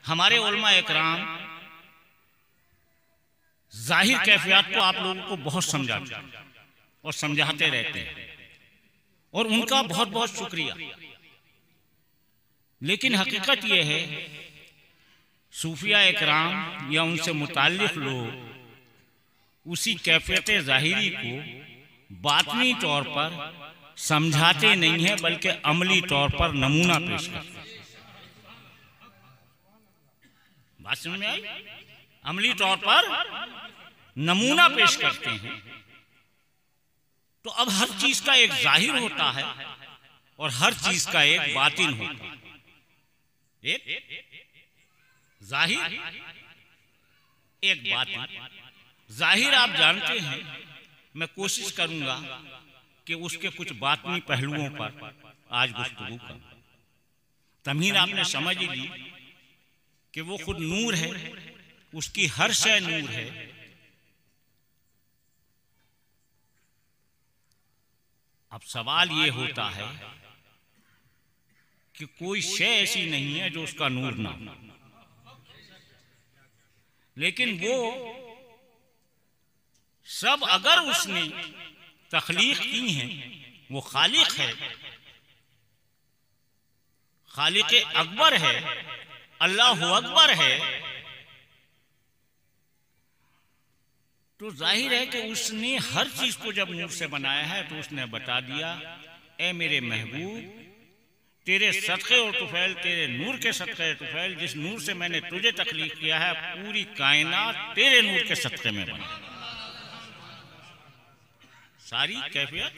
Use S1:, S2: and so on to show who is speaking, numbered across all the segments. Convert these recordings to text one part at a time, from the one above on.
S1: हमारे उलमा इकराम जाहिर कैफियत को आप लोगों को बहुत समझाते हैं और समझाते रहते हैं और उनका बहुत बहुत शुक्रिया। लेकिन हकीकत यह है सूफिया इकराम या उनसे मुताल्लिक़ लोग उसी कैफियत ज़ाहिरी को बातनी तौर पर समझाते नहीं हैं बल्कि अमली तौर पर नमूना पेश करते हैं। बात समझ में आई? अमली तौर पर नमूना पेश करते हैं। तो अब हर चीज का एक जाहिर होता है और हर चीज का एक बातिन होता है। एक जाहिर एक बातिन। जाहिर आप जानते हैं, मैं कोशिश करूंगा कि उसके कुछ बातनी पहलुओं पर आज गुफ्तगू करूं। तमीन आपने समझ ही ली कि वो खुद नूर है, उसकी हर शय नूर है। अब सवाल ये होता है कि कोई शय ऐसी नहीं है जो उसका नूर ना हो, लेकिन वो सब अगर उसने तख्लीक की है, वो खालिक है, खालिक अकबर है, अल्लाह अकबर है, तो जाहिर है कि उसने हर चीज को जब नूर से बनाया है तो उसने बता दिया, ए मेरे महबूब, तेरे सदक़े और तुफैल, तेरे नूर के सदक़े तुफैल, जिस नूर से मैंने तुझे तख्लीक किया है, पूरी कायनात तेरे नूर के सदक़े में बनी। सारी कैफियत।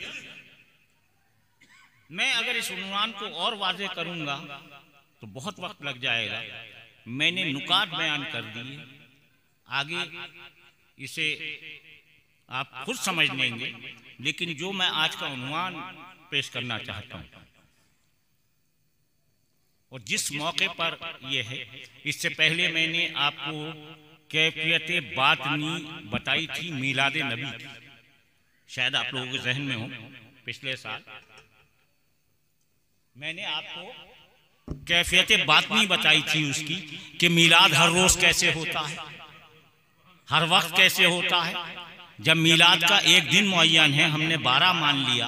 S1: मैं अगर इस उन्वान को और वाज़ेह करूंगा तो बहुत वक्त लग जाएगा। मैंने नुकात बयान कर दिए, आगे इसे आप खुद समझ लेंगे। लेकिन जो मैं आज का उन्वान पेश करना चाहता हूं और जिस मौके पर यह है, इससे पहले मैंने आपको कैफियत बातनी बताई थी मीलाद नबी की, शायद आप लोगों के जहन में हो। पिछले साल मैंने आपको कैफियत बातनी बताई थी उसकी कि मीलाद हर रोज कैसे होता है, हर वक्त कैसे होता है। जब मीलाद का एक दिन मुअय्यन है, हमने 12 मान लिया,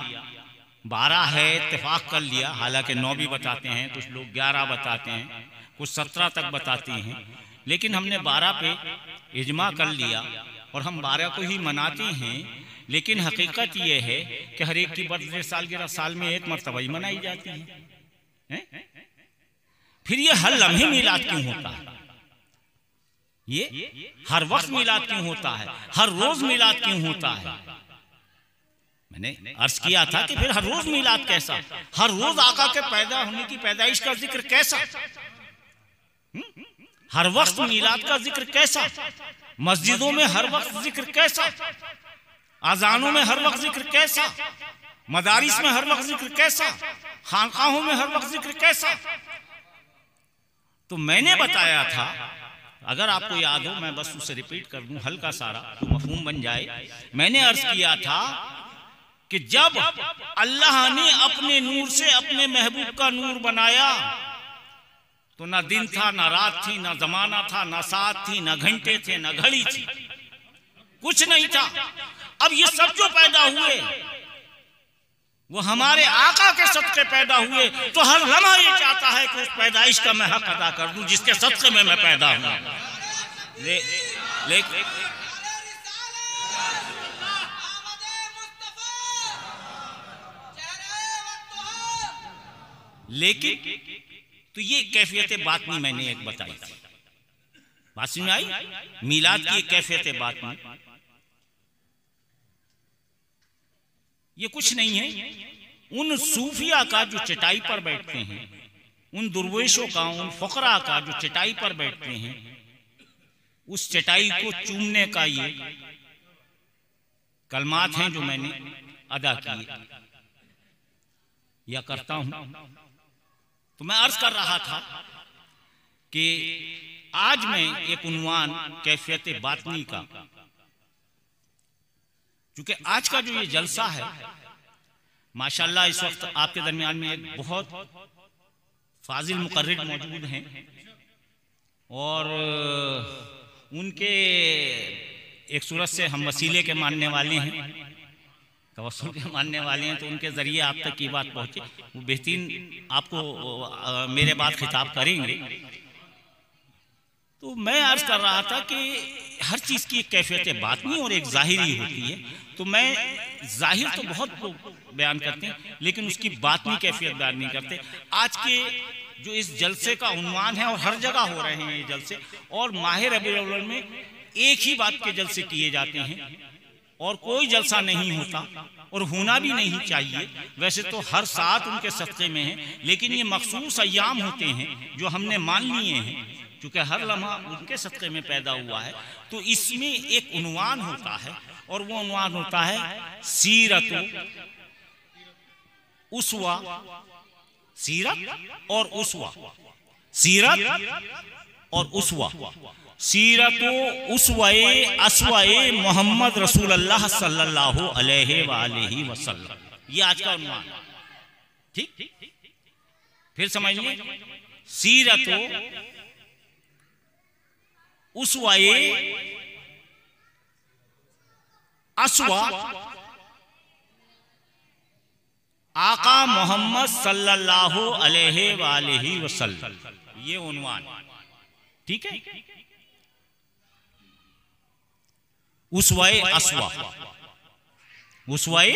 S1: 12 है, इत्तेफाक कर लिया। हालांकि 9 भी बताते हैं, कुछ लोग 11 बताते हैं, कुछ 17 तक बताते हैं, लेकिन हमने 12 पे इजमा कर लिया और हम 12 को ही मनाते हैं। लेकिन हकीकत यह है कि हर एक की बर्थडे सालगिरह साल में एक मरतबा ही मनाई जाती है। फिर ये हर लम्हे मीलाद क्यों होता है? ये हर वक्त मीलाद क्यों होता है? हर रोज मीलाद क्यों होता है? मैंने अर्ज किया था कि फिर हर रोज मीलाद कैसा? हर रोज आका के पैदा होने की पैदाइश का जिक्र कैसा? हर वक्त मीलाद का जिक्र कैसा? मस्जिदों में हर वक्त जिक्र कैसा? अजानों में हर वक्त जिक्र कैसा? मदारिस में हर वक्त जिक्र कैसा? खानकाहों में हर वक्त जिक्र कैसा? तो मैंने बताया था, अगर आपको याद हो, मैं बस उसे रिपीट कर दूं हल्का सारा तो मफहूम बन जाए। मैंने अर्ज किया था कि जब अल्लाह ने अपने नूर से अपने महबूब का नूर बनाया तो ना दिन था, ना रात थी, ना जमाना था, ना साथ थी, ना घंटे थे, ना घड़ी थी, कुछ नहीं था। अब ये सब जो पैदा हुए वो हमारे आका के सदक़े पैदा हुए, तो हर लम्हा ये चाहता है कि उस पैदाइश का मैं हक अदा कर दूं जिसके सदक़े में मैं पैदा हूं। लेकिन तो ये कैफियत बातनी मैंने एक बताई थी। बात समझ में आई? मीलाद की एक कैफियत बातनी, ये कुछ नहीं है उन सूफिया का जो चटाई पर बैठते हैं, उन दुर्वेशों का, उन फकरा का जो चटाई पर बैठते हैं, उस चटाई को चूमने का ये कलमात हैं जो मैंने अदा किए या करता हूं। तो मैं अर्ज कर रहा था कि आज मैं एक उन्वान कैफियत बातनी का, क्योंकि आज का जो ये जलसा है माशाल्लाह, इस वक्त आपके दरमियान में एक बहुत फाजिल मुकर्रिर मौजूद हैं और उनके एक सूरत से हम वसीले के मानने वाले हैं, तवस्सुल के मानने वाले हैं, तो उनके ज़रिए आप तक की बात पहुँचे, वो बेहतरीन आपको मेरे बाद खिताब करेंगे। तो मैं अर्ज़ कर रहा था कि हर चीज़ की एक कैफियत बातिनी और एक ज़ाहिरी होती है। तो मैं ज़ाहिर तो बहुत बयान करते हैं, लेकिन उसकी बातिनी कैफियत बयान नहीं करते। आज के जो इस जलसे का उन्वान है, और हर जगह हो रहे हैं ये जलसे, और माह रबीउल अव्वल में एक ही बात के जलसे किए जाते हैं और कोई जलसा नहीं होता, और होना भी नहीं चाहिए। वैसे तो हर साथ उनके सदक़े में है, लेकिन ये मखसूस अय्याम होते हैं जो हमने मान लिए हैं, क्योंकि हर लम्हा उनके सदक़े में पैदा हुआ है। तो इसमें एक उन्वान होता है, और वो उन्वान होता है सीरत उसवा, सीरत और उसवा, सीरत और उसवा, सीरत उसवाए असवाए मोहम्मद रसूलुल्लाह सल्लल्लाहु अलैहि वसल्लम, ये आज का उन्वान। ठीक, फिर समझिए, सीरत उसवाए असवा आका मोहम्मद सल्लल्लाहु अलैहि वसल्लम, ये उन्वान। ठीक है, उसवाए असवा, उसवाए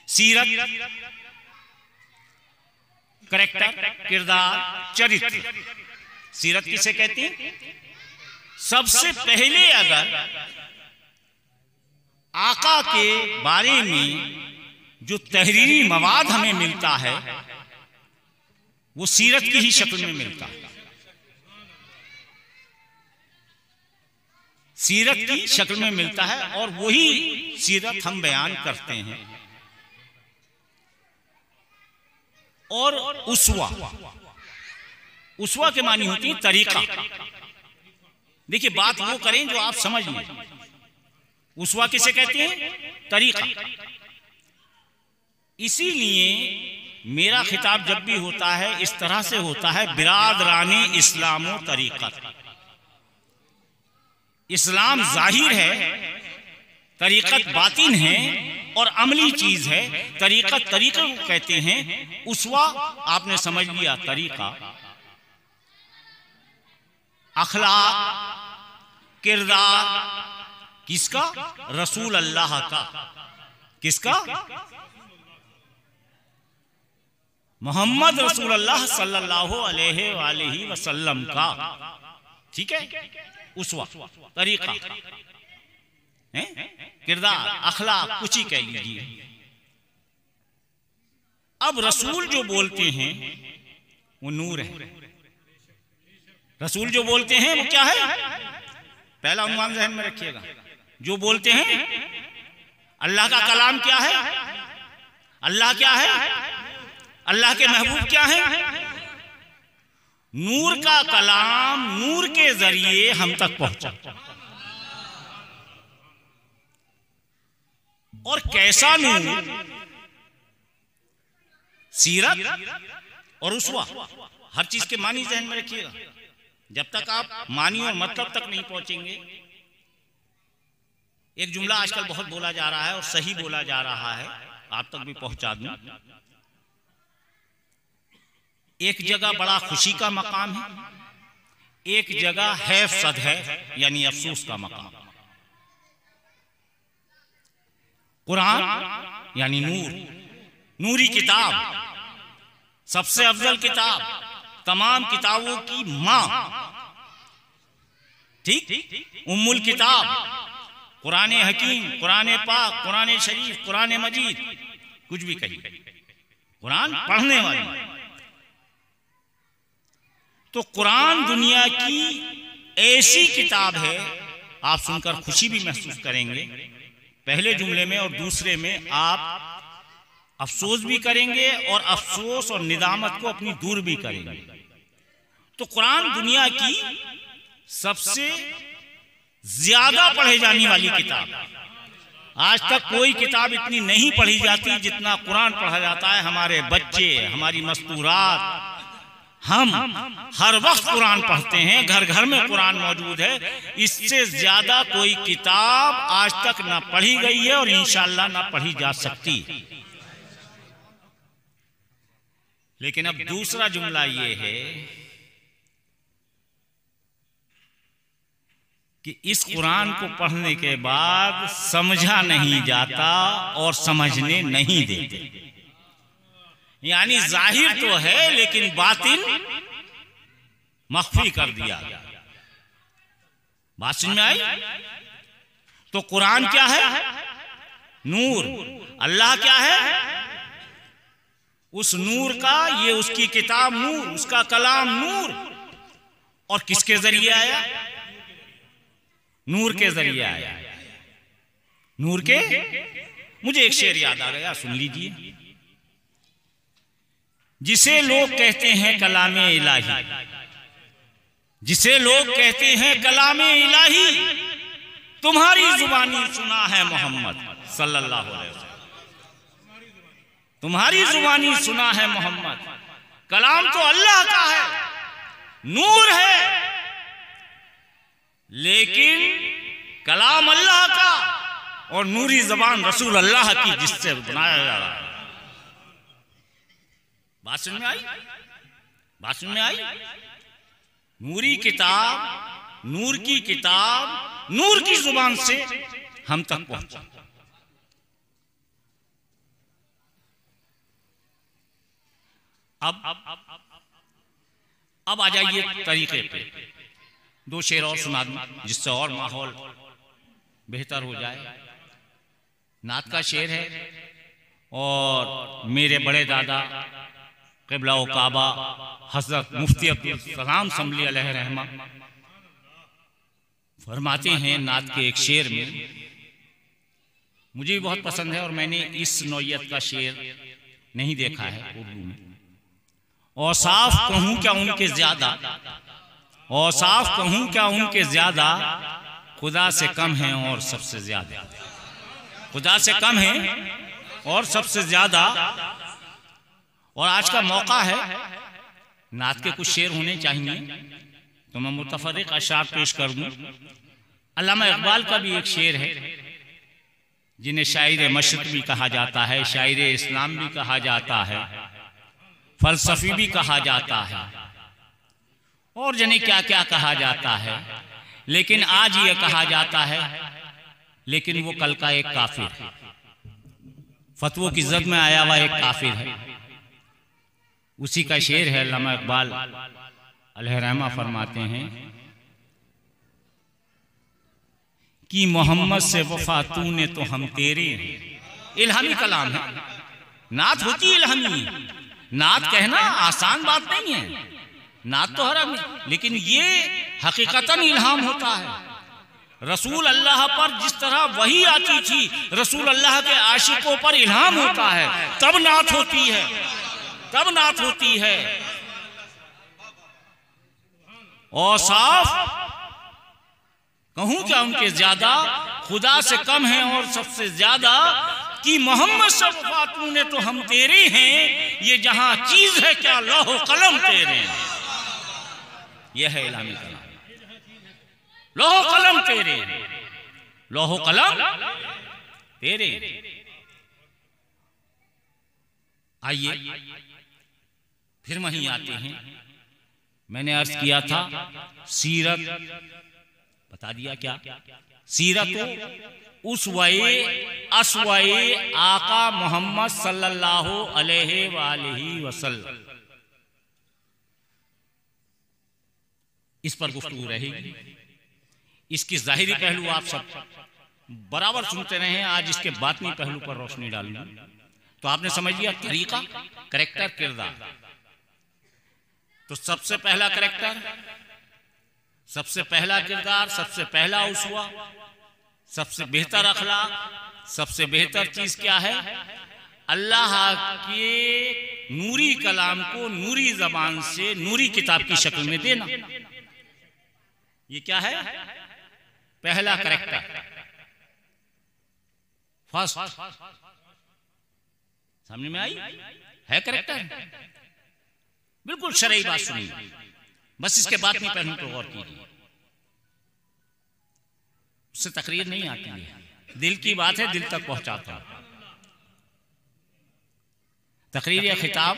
S1: सीरत करैक्टर, किरदार, चरित्र। सीरत किसे कहते हैं? सबसे पहले अगर आका के बारे में जो तहरीरी मवाद हमें मिलता है वो सीरत की ही शक्ल में मिलता है, सीरत की शक्ल में मिलता है, और वही सीरत हम बयान करते हैं। और उसवा, उसवा के मानी होती है तरीका। देखिए, बात वो करें जो आप समझ लें। उसवा किसे कहते हैं? तरीका। इसीलिए मेरा खिताब जब भी होता है इस तरह से होता है, बिरादराने इस्लामो तरीक़त। इस्लाम जाहिर है, तरीक़त बातिन है और अमली चीज है। तरीक़त तरीक़े को कहते हैं, उसवा आपने समझ लिया तरीका, अखलाक, किरदार किसका? रसूल अल्लाह का। किसका? मोहम्मद रसूल अल्लाह सल्लल्लाहु अलैहि वसल्लम का। ठीक है, उसवा तरीका है, किरदार, अखलाक, कुछ ही कह लीजिए। अब रसूल जो बोलते हैं वो नूर है। रसूल जो बोलते हैं वो क्या है? पहला उन्वान ज़हन में रखिएगा। जो बोलते हैं, अल्लाह का कलाम क्या है? अल्लाह क्या है? अल्लाह के महबूब क्या है? नूर का कलाम नूर के जरिए हम तक पहुंचा। और कैसा नूर? सीरत और उसवा, हर चीज के मानी ज़हन में रखिएगा। जब तक आप मानी और मतलब तक नहीं पहुंचेंगे। एक जुमला आजकल बहुत बोला जा रहा है और सही बोला जा रहा है, आप तक भी पहुंचा दूं। एक जगह बड़ा खुशी का मकाम है, एक जगह हैफसद है, यानी अफसोस का मकाम। कुरान यानी नूर, नूरी किताब, सबसे अफजल किताब, तमाम किताबों की मां। ठीक, उम्मुल किताब, कुरान हकीम, कुरान पाक, कुरान शरीफ, कुरान मजीद, कुछ भी कहिए, कुरान पढ़ने वाली। तो कुरान दुनिया की ऐसी किताब है, आप सुनकर खुशी भी महसूस करेंगे पहले जुमले में, और दूसरे में आप अफसोस भी करेंगे और अफसोस और निदामत को अपनी दूर भी करेंगे। तो कुरान दुनिया की सबसे ज्यादा पढ़े जाने वाली किताब। आज तक कोई किताब इतनी नहीं पढ़ी जाती जितना कुरान पढ़ा जाता है। हमारे बच्चे, हमारी मस्तूरात, हम हर वक्त कुरान पढ़ते हैं, घर घर में कुरान मौजूद है। इससे ज्यादा कोई किताब आज तक ना पढ़ी गई है और इंशाअल्लाह ना पढ़ी जा सकती। लेकिन अब दूसरा जुमला ये है कि इस कुरान को पढ़ने के बाद समझा नहीं जाता और समझने नहीं देते। यानी जाहिर तो है लेकिन बातिन मख्फी कर दिया गया। बात समझ में आई? तो कुरान क्या है? नूर। अल्लाह क्या है? उस नूर का, ये उसकी किताब नूर, उसका कलाम नूर। और किसके जरिए आया? नूर के जरिए आया। नूर के, मुझे एक शेर याद आ गया, सुन लीजिए। जिसे लोग कहते हैं कलामे इलाही, जिसे लोग कहते हैं कलामे इलाही, तुम्हारी जुबानी सुना है मोहम्मद सल्लल्लाहु अलैहि वसल्लम। तुम्हारी जुबानी सुना है मोहम्मद। कलाम तो अल्लाह का है, नूर है, लेकिन कलाम अल्लाह का और नूरी जबान रसूल अल्लाह की, जिससे बनाया जा रहा है। बात समझ में आई? बात समझ में आई? नूरी किताब, नूर की किताब, नूर की जुबान से हम तक पहुंचा। अब आ जाइए तरीके पे। दो शेर और सुना दूं जिससे और माहौल बेहतर हो जाए। नात का शेर है और मेरे बड़े दादा क़िबला व काबा हज़रत मुफ्ती अब्दुल सलाम सम्ली अलैहि रहमा फरमाते हैं नात के एक शेर में, मुझे भी बहुत पसंद है और मैंने इस नौइयत का शेर नहीं देखा है उर्दू में। और साफ कहूं क्या उनके ज्यादा, और साफ कहूं क्या उनके ज्यादा, खुदा से कम है और सबसे ज्यादा, खुदा से कम है और सबसे ज्यादा। और आज का मौका है, नात के कुछ शेर होने चाहिए, तो मैं मुतफर्रिक अशार पेश कर दूं। अल्लामा इकबाल का भी एक शेर है जिन्हें शायर मशरिक़ भी कहा जाता है, शायर इस्लाम भी कहा जाता है, फलसफी भी कहा जाता है और जाने क्या क्या कहा जाता है। लेकिन आज ये कहा जाता है, लेकिन वो कल का एक काफिर है, फतवों की जद में आया हुआ एक काफिर है। उसी का शेर है। अल्लामा इकबाल अलैहि रहमा फरमाते हैं कि मोहम्मद से वफा तूने तो हम तेरे हैं। इल्हामी कलाम है, नात होती है इल्हामी। नात कहना आसान बात नहीं है, नात तो हर आदमी, लेकिन ये हकीकतन इल्हाम होता है। रसूल अल्लाह पर जिस तरह वही आती थी, रसूल अल्लाह के आशिकों पर इल्हाम होता है, तब नात होती है, तब नात होती है। और साफ कहूं क्या उनके ज्यादा, खुदा से कम है और सबसे ज्यादा, कि मोहम्मद से वफा तूने तो हम तेरे हैं, ये जहां चीज है क्या लौह कलम तेरे हैं। यह है इलामी कलाम, लौह कलम तेरे, लौह कलम तेरे। आइए फिर वहीं आते हैं। मैंने अर्ज किया था सीरत, बता दिया क्या सीरत उसवे असवे आका मोहम्मद सल्लल्लाहु अलैहि वसल्लम, इस पर गुफ्तगू रहेगी। इसकी जाहिरी पहलू आप सब बराबर सुनते रहे, आज इसके बातनी पहलू पर रोशनी डालूंगा। तो आपने समझ लिया तरीका, करैक्टर, किरदार। तो सबसे पहला करैक्टर, सबसे पहला किरदार, सबसे पहला उसवा, सबसे बेहतर अखलाक, सबसे बेहतर चीज क्या है? अल्लाह के नूरी कलाम को नूरी जबान से नूरी किताब की शक्ल में देना। ये क्या है? पहला करैक्टर, फर्स्ट। सामने में आई है करैक्टर। बिल्कुल शरई बात सुनिए, बस इसके बाद नहीं पहलू को गौर कीजिए। उससे तकरीर नहीं आती है, दिल की बात है, दिल तक पहुंचाता है। तकरीर या खिताब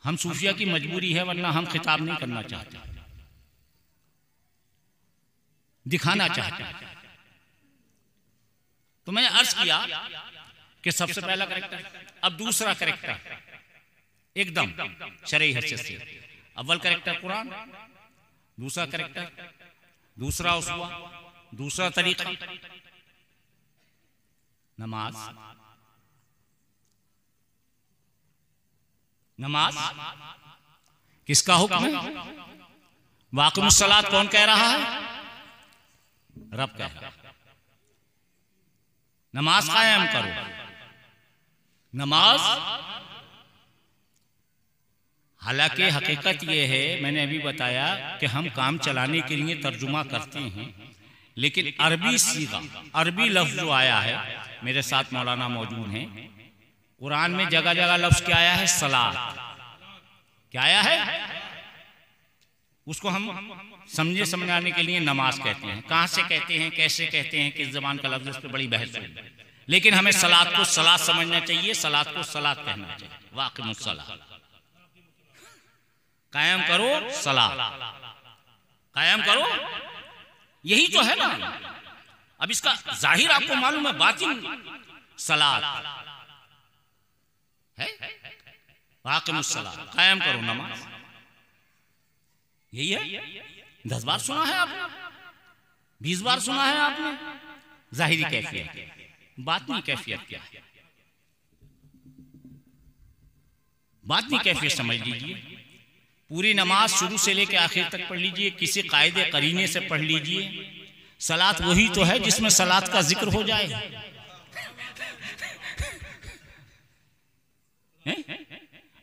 S1: हम सूफिया की मजबूरी है, वरना हम खिताब नहीं करना चाहते, दिखाना चाहते हैं। तो मैंने अर्ज किया कि सबसे पहला करेक्टर, अब दूसरा करेक्टर एकदम शरई हैसियत से। अव्वल करेक्टर कुरान, दूसरा करेक्टर, दूसरा उस्वा, दूसरा तरीका नमाज। नमाज किसका हुक्म है? वाक़िमुस सलात कौन कह रहा है? रब कह रहा है। नमाज कायम करो। नमाज, हालांकि हकीकत यह है, मैंने अभी बताया कि हम काम चलाने के लिए तर्जुमा करते हैं, लेकिन अरबी सीगा, अरबी लफ्ज जो आया है, मेरे साथ मौलाना मौजूद हैं, कुरान में जगह जगह लफ्ज क्या आया है? सलात। क्या आया है? उसको हम समझाने के लिए नमाज कहते हैं। कहां से कहते हैं, कैसे कहते हैं, किस जबान का लफ्ज, इस पर बड़ी बहस हुई, लेकिन हमें सलात को सलात समझना चाहिए, सलात को सलात कहना चाहिए। वाक़िमुस सलात, कायम करो सलात, कायम करो, यही तो है ना। अब इसका जाहिर आपको मालूम है, बातिन सलात है। वाक़िमुस सलात, कायम करो नमाज, यही है। 10 बार सुना है आपने, 20 बार सुना है आपने। जाहिरी कैफियत, बातिनी कैफियत क्या है? बातिनी कैफियत समझ लीजिए। पूरी नमाज शुरू से लेकर आखिर तक पढ़ लीजिए, किसी कायदे करीने से पढ़ लीजिए। सलात वही तो है जिसमें सलात का जिक्र हो जाए।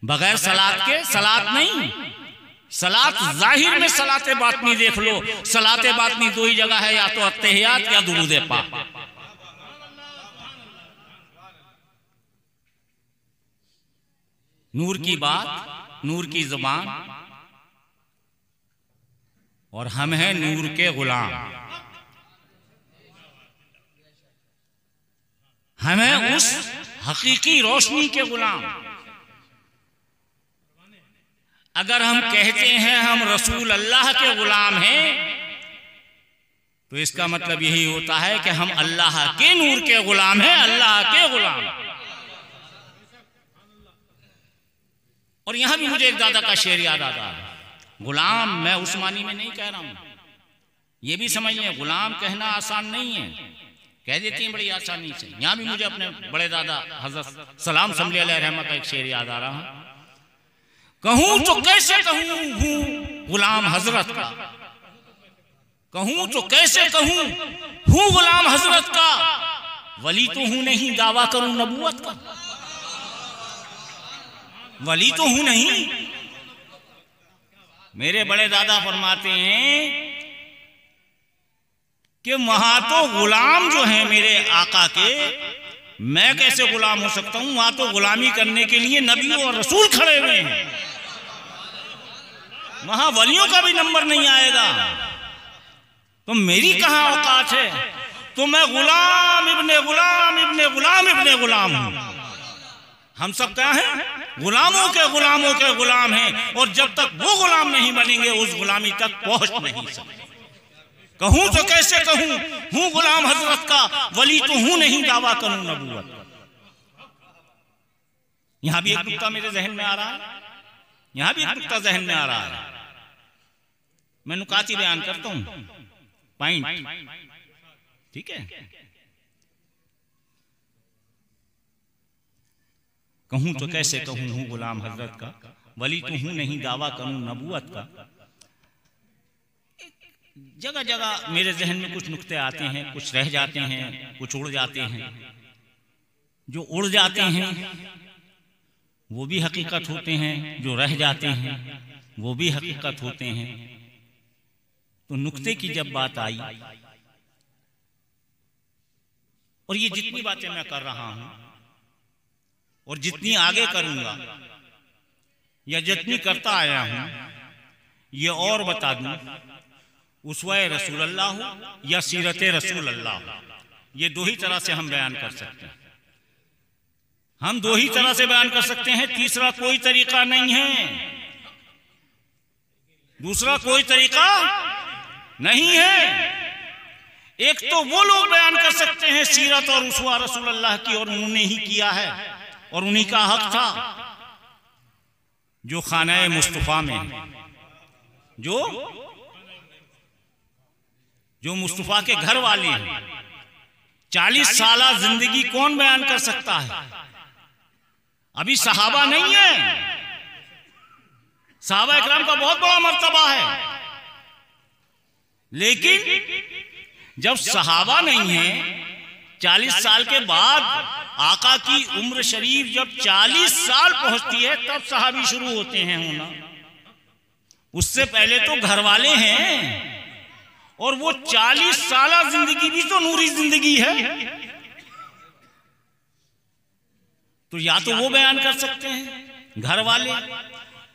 S1: बगैर सलात के सलात नहीं। सलात जाहिर में सलाते बातनी देख लो, सलाते बातनी दो ही जगह है, या तो अत्तहियात या दुरूद पाक। नूर की बात, नूर की जुबान, और हम हैं नूर के गुलाम। हम हैं उस हकीकी रोशनी के गुलाम। अगर हम कहते हैं हम रसूल अल्लाह के गुलाम हैं, तो इसका मतलब यही होता है कि हम अल्लाह के नूर के गुलाम हैं, अल्लाह के गुलाम। और यहां भी मुझे एक दादा का शेर याद आता है। गुलाम मैं उस मानी में नहीं कह रहा हूं, ये भी समझ लें, गुलाम कहना आसान नहीं है, कह देती हैं बड़ी आसानी से। यहां भी मुझे अपने बड़े दादा हजरत सलाम समली अलैहि रहमा का एक शेर याद आ रहा है। कहूं तो कैसे कहूं हूं गुलाम हजरत का, कहूं तो कैसे कहूं हूं गुलाम हजरत का, वली तो हूं नहीं दावा करूं नबूवत का। वली तो हूं नहीं। मेरे बड़े दादा फरमाते हैं कि वहां तो गुलाम जो है मेरे आका के, मैं कैसे गुलाम हो सकता हूं? वहां तो गुलामी करने के लिए नबी और रसूल खड़े हुए हैं, वहां वलियों का भी नंबर नहीं आएगा। तो मेरी कहां औकात है? तो मैं गुलाम इब्ने गुलाम इब्ने गुलाम इब्ने गुलाम हूं। हम सब क्या हैं? गुलामों के गुलाम हैं, और जब तक वो गुलाम नहीं बनेंगे उस गुलामी तक पहुंच नहीं सकते। कहूं तो कैसे कहूं हूं गुलाम हजरत का, वली तो हूं नहीं दावा करूं नबूवत। यहां भी एक नुक्ता मेरे जहन में आ रहा है, यहां भी एक नुक्ता जहन में आ रहा है। मैं नुकाती बयान करता हूं, पॉइंट, ठीक है। कहूं तो कैसे कहूं हूं गुलाम हजरत का, वली तो हूं नहीं दावा करूं नबूवत का। जगह जगह मेरे जहन में कुछ नुक्ते आते हैं, कुछ रह जाते हैं, कुछ उड़ जाते हैं। जो उड़ जाते हैं वो भी हकीकत होते हैं, जो रह जाते हैं वो भी हकीकत होते हैं। तो नुक्ते की जब बात आई, और ये जितनी बातें मैं कर रहा हूं और जितनी आगे करूंगा, या जितनी करता आया हूं ये और बता दूं, उसवाए रसूल अल्लाह हो या सीरत रसूल अल्लाह हो, ये दो ही तरह से हम बयान कर सकते हैं। हम दो ही तरह से बयान कर सकते हैं, तीसरा कोई तरीका नहीं है, दूसरा कोई तरीका नहीं है। एक तो वो लोग बयान कर सकते हैं सीरत और उसवा रसूल अल्लाह की, और उन्होंने ही किया है और उन्हीं का हक था, जो खाना मुस्तफा में, जो मुस्तफा के घर वाले हैं। 40 साल जिंदगी कौन बयान कर सकता है? अभी सहाबा नहीं है, सहाबा इकराम का बहुत बड़ा मर्तबा है, लेकिन जब सहाबा नहीं है, 40 साल के बाद आका की उम्र शरीफ जब 40 साल पहुंचती है तब सहाबी शुरू होते हैं होना। उससे पहले तो घर वाले हैं, और वो 40 साल जिंदगी भी तो नूरी जिंदगी है। तो या तो वो बयान कर सकते हैं घर वाले,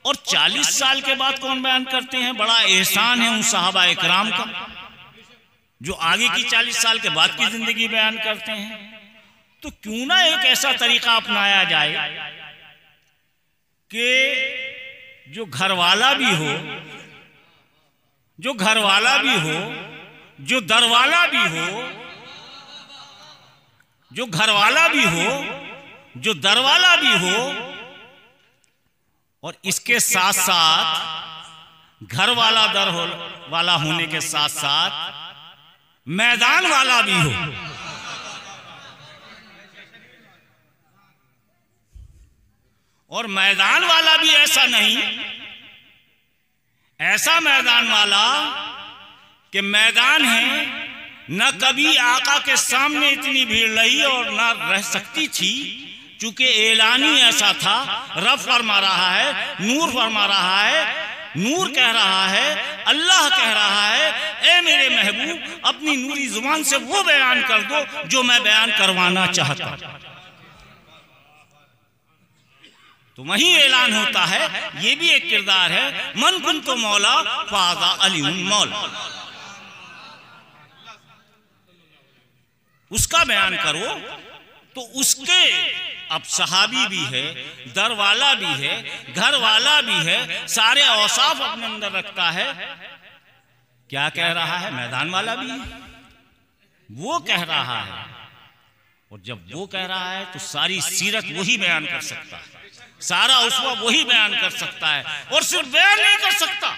S1: और 40 साल के बाद कौन बयान करते हैं? बड़ा एहसान है उन सहाबा इकराम का जो आगे की 40 साल के बाद की जिंदगी बयान करते हैं। तो क्यों ना एक ऐसा तरीका अपनाया जाए कि जो घर वाला भी हो, जो घर वाला भी हो, जो दरवाला भी हो, जो घर वाला भी हो, जो दरवाला भी हो, और इसके साथ साथ घर वाला दर वाला होने के साथ साथ मैदान वाला भी हो। और मैदान वाला भी ऐसा नहीं, ऐसा मैदान वाला कि मैदान है न कभी आका के सामने इतनी भीड़ रही और न रह सकती थी, चूंकि एलानी ऐसा था। रब फरमा रहा है, नूर फरमा रहा है, नूर कह रहा है, अल्लाह कह रहा है, ए मेरे महबूब अपनी नूरी जुबान से वो बयान कर दो जो मैं बयान करवाना चाहता। तो वही ऐलान होता है। ये भी एक किरदार है, मन कुन तो मौला फाजा अली मौला, उसका बयान करो। तो उसके अब सहाबी भी है, दर वाला भी है, घर वाला भी है, सारे औसाफ अपने अंदर रखता है। क्या कह रहा है? मैदान वाला भी है, वो कह रहा है। और जब वो कह रहा है तो सारी सीरत वही बयान कर सकता है, सारा उसवा वही बयान कर सकता है। और सिर्फ बयान नहीं कर सकता,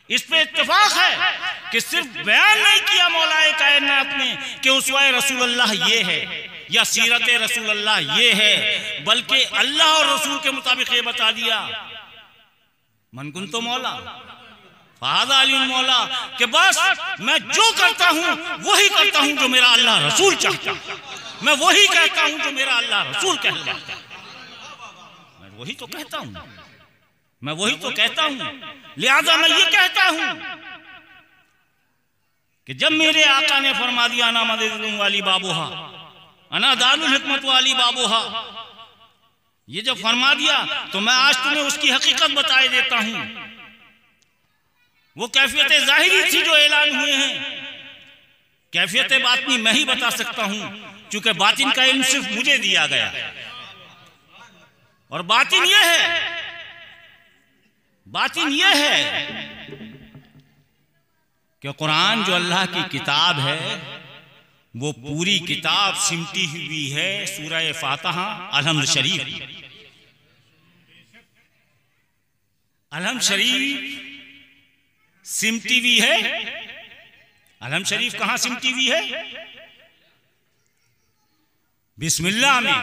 S1: इस पे इत्तेफाक है कि सिर्फ बयान नहीं किया मौलाए कायनात ने कि उसवा रसूल अल्लाह ये है या सीरत रसूल अल्लाह ये है, बल्कि अल्लाह और रसूल के मुताबिक ये बता दिया मन कुन तो मौला फाजा अली मौला, कि बस मैं जो करता हूं वही करता हूं जो मेरा अल्लाह रसूल चाहता है, मैं वही कहता हूं जो मेरा अल्लाह रसूल कहता है, मैं वही तो कहता हूं, मैं वही तो कहता हूं। लिहाजा मैं ये कहता हूं कि जब मेरे आका ने फरमा दिया ना मदद वाली बाबूहा अना दारुल हिकमत वाली बाबूहा, ये जब फरमा दिया तो मैं आज तुम्हें उसकी हकीकत बताए देता हूं। वो कैफियत जाहिरी थी जो ऐलान हुए हैं, कैफियत बातिनी मैं ही बता सकता हूं, क्योंकि बातिन का इल्म सिर्फ मुझे दिया गया। और बातिन ये है, बातिन ये है कि कुरान जो अल्लाह की किताब है वो पूरी किताब सिमटी हुई है सूरह फातिहा अलहम्द शरीफ। अलहम्द शरीफ सिमटी हुई है। अलहम्द शरीफ कहां सिमटी हुई है? बिस्मिल्लाह में।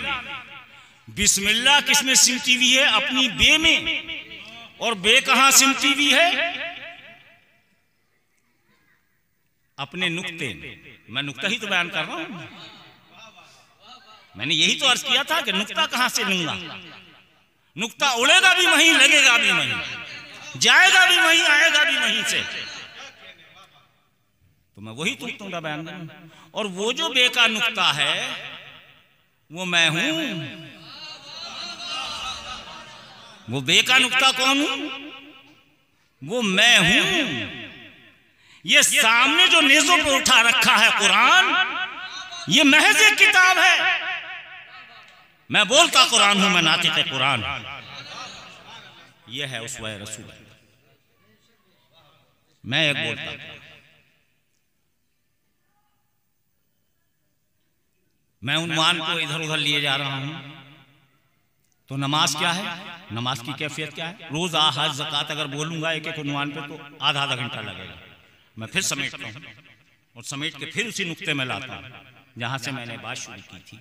S1: बिस्मिल्लाह किसमें सिमटी हुई है? अपनी बे में। और बे कहां सिमटी हुई है? अपने नुक्ते में। मैं नुक्ता ही तो बयान कर रहा हूं। मैंने यही तो अर्ज किया था कि नुक्ता कहां से लूंगा। नुक्ता उड़ेगा भी वहीं, लगेगा भी वहीं, जाएगा भी वहीं, आएगा भी वहीं से। तो मैं वही तुक्तों का बयान कर रहा हूं। और वो जो बे का नुक्ता है वो मैं हूं, वो बे का नुक्ता कौन हूं? वो मैं हूं। ये सामने जो नेज़ों पे उठा रखा है कुरान, ये महज एक किताब है। मैं बोलता कुरान हूं, मैं नातिक़ कुरान हूं। यह है उसवा रसूल। मैं एक बोलता, मैं उन्वान को इधर उधर लिए जा रहा हूं। तो नमाज क्या है, नमाज की कैफियत क्या है? रोजा हज ज़कात अगर बोलूंगा एक एक उन्वान पे तो आधा आधा घंटा लगेगा। मैं फिर समेटता हूं और समेट के फिर उसी नुक्ते में लाता हूं जहां से मैंने बात शुरू की थी।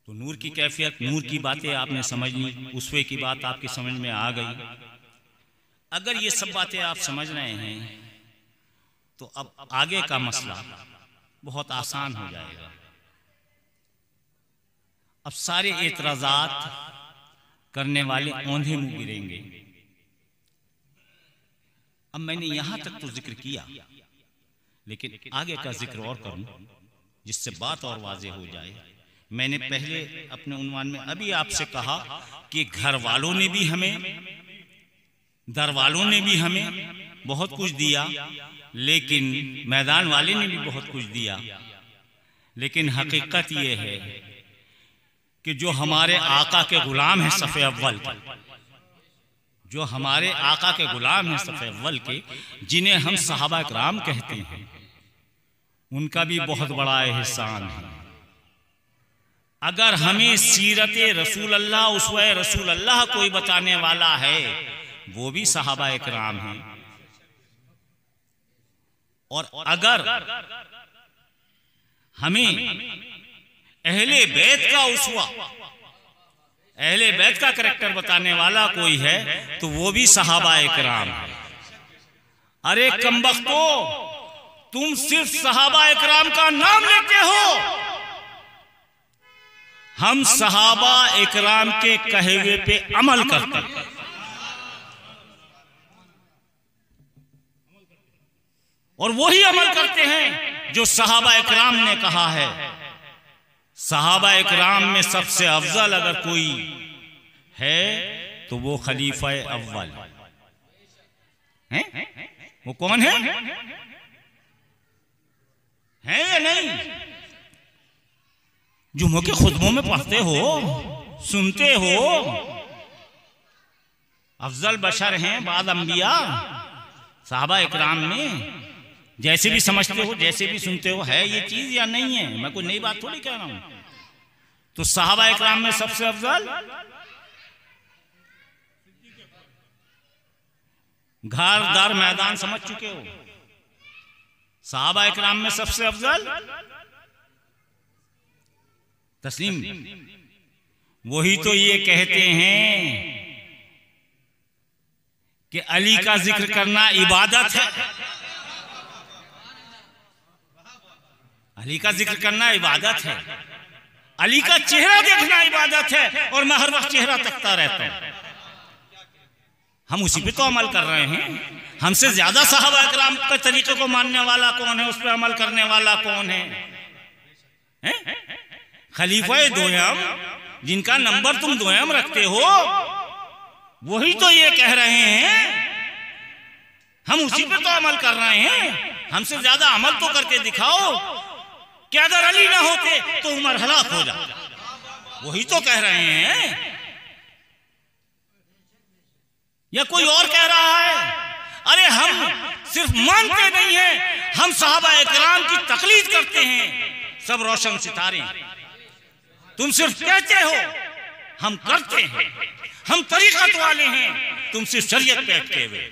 S1: तो नूर की कैफियत, नूर की बातें आपने समझ ली, उसवे की बात आपकी समझ में आ गई। अगर ये सब बातें आप समझ रहे हैं तो अब आगे का मसला बहुत आसान हो जाएगा। अब सारे एतराजात करने वाले औंधे मुंह गिरेंगे। अब मैंने यहां तक तो जिक्र किया, लेकिन आगे का जिक्र और करूं जिससे बात और वाज़ेह हो जाए। मैंने पहले अपने उन्वान में अभी आपसे कहा कि घर वालों ने भी हमें, दर वालों ने भी हमें बहुत कुछ दिया, लेकिन मैदान वाले ने भी बहुत कुछ दिया। लेकिन हकीकत यह है कि जो हमारे आका के गुलाम हैं सफ़े अव्वल के, जो हमारे आका के गुलाम हैं सफ़े अव्वल के, जिन्हें हम सहाबा इकराम कहते हैं, उनका भी बहुत बड़ा एहसान है। अगर हमें सीरत रसूल अल्लाह, उसवा रसूल अल्लाह कोई बताने वाला है, वो भी सहाबा इकराम हैं। और अगर हमें अहले बैत का उसवा, अहले बैत का करैक्टर बताने वाला कोई है, तो वो भी सहाबा इकराम है। अरे कमबख्तो, तुम सिर्फ सहाबा इकराम का नाम लेते हो, हम सहाबा इकराम के कहे हुए पे अमल करते हैं। और वही अमल करते हैं जो सहाबा इकराम ने कहा है। सहाबा इकराम में सबसे अफजल अगर कोई है तो वो खलीफा अव्वल है। वो कौन है या नहीं? जुम्मे के खुतबों में पढ़ते हो, सुनते हो, अफजल बशर हैं बाद अंबिया। सहाबा इकराम में जैसे भी समझते हो, जैसे भी सुनते हो, है ये चीज या नहीं है? मैं कोई नई बात थोड़ी कह रहा हूं। तो सहाबा इकराम में सबसे अफजल घर दर मैदान समझ चुके हो। सहाबा इकराम में सबसे अफजल तस्लीम। वही तो ये कहते हैं कि अली का जिक्र करना इबादत है। अली का जिक्र करना इबादत है, अली का चेहरा देखना इबादत है, और मैं हर वक्त चेहरा तकता रहता हूं। हम उसी पे तो अमल कर रहे हैं। हमसे ज्यादा सहाबा इकराम के तरीके को मानने वाला कौन है, उस पर अमल करने वाला कौन है? खलीफा दोयम, जिनका नंबर तुम दोयम रखते हो, वही तो ये कह रहे हैं। हम उसी पे तो अमल कर रहे हैं। हमसे ज्यादा अमल तो करके दिखाओ कि अगर अली ना होते तो उमर हलाक हो जाता। वही तो कह रहे हैं, या कोई और कह रहा है? अरे हम सिर्फ मानते नहीं हैं, हम सहाबा इकराम की तकलीद करते हैं। सब रोशन सितारे, तुम सिर्फ कहते हो, हम करते हैं। हम तरीक़त वाले हैं, तुम सिर्फ शरीयत पे अटके हुए।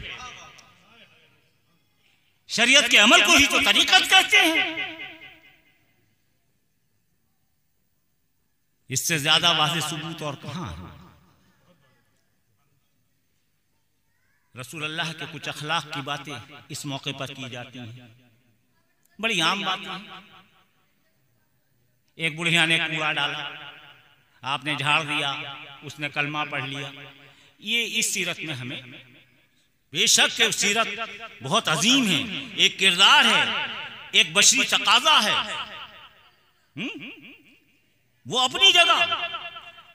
S1: शरीयत के अमल को ही तो तरीक़त कहते हैं। इससे ज्यादा वाज़ेह सबूत और कहां है? रसूलुल्लाह के कुछ अखलाक की बातें इस मौके पर की जाती हैं, बड़ी आम बातें हैं। एक बुढ़िया ने कूड़ा डाला, आपने झाड़ दिया, उसने कलमा पढ़ लिया। ये इस सीरत में हमें, बेशक सीरत बहुत अजीम है, एक किरदार है, एक बशरी तकाजा है, वो अपनी जगह।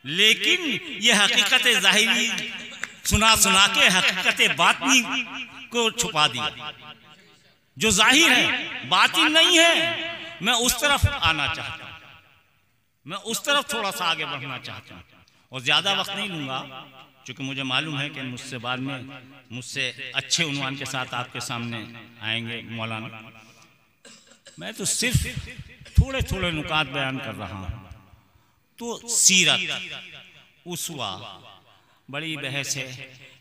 S1: लेकिन ये हकीकत ज़ाहिरी सुना सुना के हकीकत बातिनी को छुपा दिया। जो जाहिर है बातिन नहीं है, मैं उस तरफ आना चाहता हूं, मैं उस तरफ थोड़ा सा आगे बढ़ना चाहता हूं। और ज्यादा वक्त नहीं लूंगा, क्योंकि मुझे मालूम है कि मुझसे बाद में मुझसे अच्छे उन्वान के साथ आपके सामने आएंगे मौलाना। मैं तो सिर्फ थोड़े थोड़े नुकात बयान कर रहा हूं। तो सीरत उसवा बड़ी बहस है,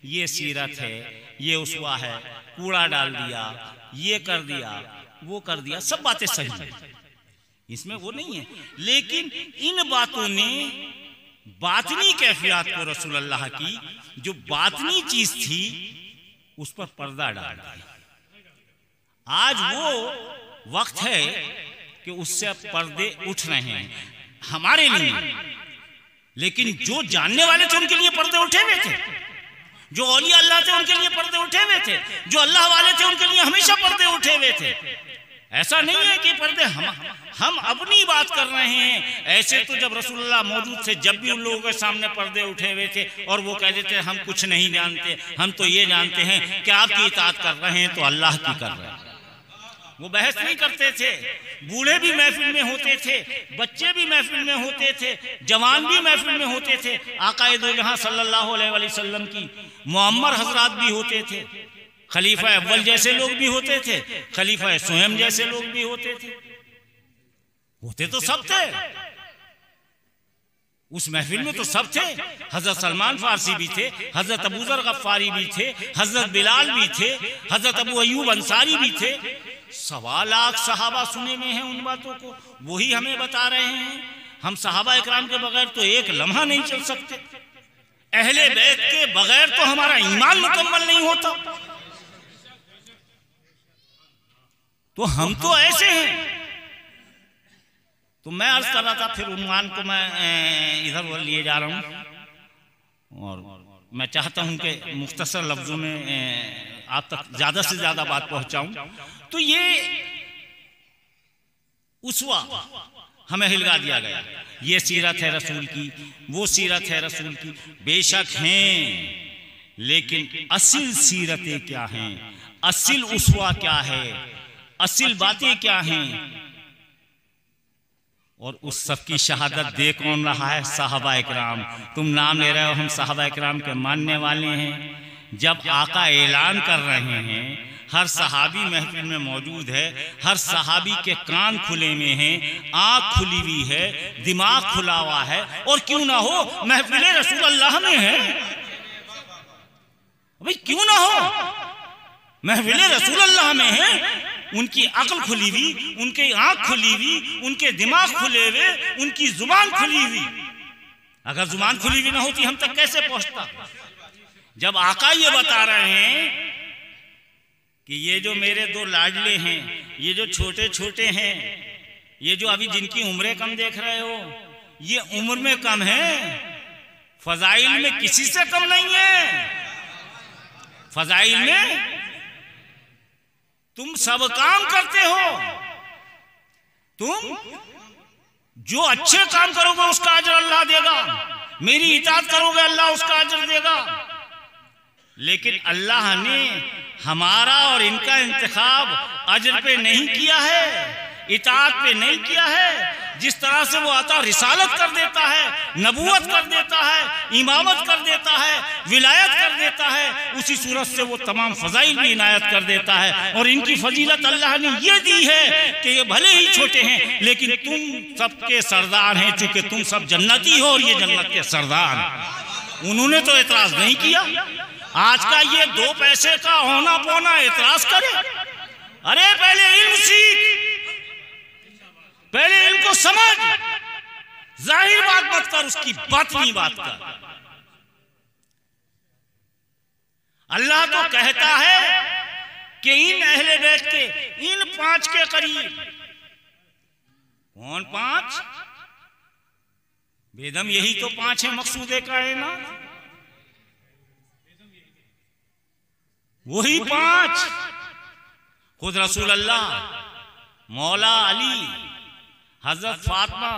S1: ये सीरत है, ये उसवा है, कूड़ा डाल दिया, ये कर दिया, वो कर दिया, सब बातें सही है, इसमें वो नहीं है। लेकिन इन बातों ने बातनी कैफियत को रसूलुल्लाह की जो बातनी चीज थी उस पर पर्दा डाल दिया। आज वो वक्त है कि उससे पर्दे उठ रहे हैं हमारे लिए, लेकिन जो जानने वाले थे उनके लिए पर्दे उठे हुए थे, जो औलिया अल्लाह थे उनके लिए पर्दे उठे हुए थे, जो अल्लाह वाले थे उनके लिए हमेशा पर्दे उठे हुए थे। ऐसा नहीं है कि पर्दे हम अपनी बात कर रहे हैं। ऐसे तो जब रसूलुल्लाह मौजूद थे, जब भी उन लोगों के सामने पर्दे उठे हुए थे और वो कह देते हम कुछ नहीं जानते, हम तो ये जानते हैं कि आपकी इताअत कर रहे हैं तो अल्लाह की कर रहे हैं। वो बहस नहीं करते थे। बूढ़े भी महफिल में होते थे, बच्चे भी महफिल में होते थे, जवान भी महफिल में होते थे। आकाए दो जहां सल्लल्लाहु अलैहि वसल्लम की मुअम्मर हजरात भी होते थे, खलीफा अव्वल जैसे लोग भी होते थे, खलीफा स्वयं जैसे लोग भी होते थे। होते तो सब थे उस महफिल में, तो सब थे। हजरत सलमान फारसी भी थे, हजरत अबू ज़र गफ्फारी भी थे, हजरत बिलाल भी थे, हजरत अबू अय्यूब अंसारी भी थे। 1.25 लाख सहाबा सुने में हैं उन बातों को, वही हमें बता रहे हैं। हम सहाबा इकराम के बगैर तो एक लम्हा नहीं चल सकते। अहले बैत के बगैर तो हमारा ईमान मुकम्मल नहीं होता। तो हम तो ऐसे हैं। तो मैं अर्ज कर रहा था, फिर उन्वान को मैं इधर लिए जा रहा हूं और मैं चाहता हूं कि मुख्तसर लफ्जों में आप तक ज्यादा से ज्यादा बात पहुंचाऊं। तो ये उसवा हमें हिलगा दिया गया, ये सीरत है रसूल की, वो सीरत है रसूल की। बेशक हैं, लेकिन असिल सीरतें क्या हैं, असिल उसवा क्या है, असिल बातें क्या हैं, और उस सब की शहादत दे कौन रहा है? साहबा इकराम। तुम नाम ले रहे हो, हम साहबा इकराम के मानने वाले हैं। जब आका ऐलान कर रहे हैं, हर सहाबी महफिल में मौजूद है, हर सहाबी के कान खुले में हैं, आंख खुली हुई है, दिमाग खुला हुआ है, और क्यों ना हो महफिल रसूल अल्लाह में है। भाई क्यों ना हो महफिल रसूल अल्लाह में है। उनकी अक्ल खुली हुई, उनकी आंख खुली हुई, उनके दिमाग खुले हुए, उनकी जुबान खुली हुई। अगर जुबान खुली हुई ना होती हम तक कैसे पहुंचता? जब आका ये बता रहे हैं कि ये जो मेरे 2 लाडले हैं, ये जो छोटे छोटे हैं, ये जो अभी जिनकी उम्रें कम देख रहे हो, ये उम्र में कम है, फजाइल में किसी से कम नहीं है। फजाइल में तुम सब काम करते हो। तुम जो अच्छे काम करोगे उसका अजर अल्लाह देगा, मेरी इताअत करोगे अल्लाह उसका अजर देगा। लेकिन अल्लाह ने हमारा और इनका इंतखाब अजर पे नहीं किया है, इताअत पे नहीं किया है। जिस तरह से वो अता रिसालत कर देता है, नबूवत कर देता है, इमामत कर देता है, विलायत कर देता है, उसी सूरत से वो तमाम फजाइल भी इनायत कर देता है। और इनकी फजीलत अल्लाह ने ये दी है कि ये भले ही छोटे हैं लेकिन तुम सबके सरदार हैं, चूंकि तुम सब जन्नती हो और ये जन्नत के सरदार हैं। उन्होंने तो एतराज नहीं किया। आज का ये 2 पैसे का होना पौना एतराज करे। अरे पहले इल्म सीख, पहले इनको समझ, जाहिर बात मत कर, उसकी बातिनी बात कर। अल्लाह तो कहता है कि इन अहले बैत के इन 5 के करीब। कौन 5? बेदम यही तो 5 है मकसूदे कायनात, वही 5। खुद रसूल अल्लाह, मौला अली, हजरत फातिमा,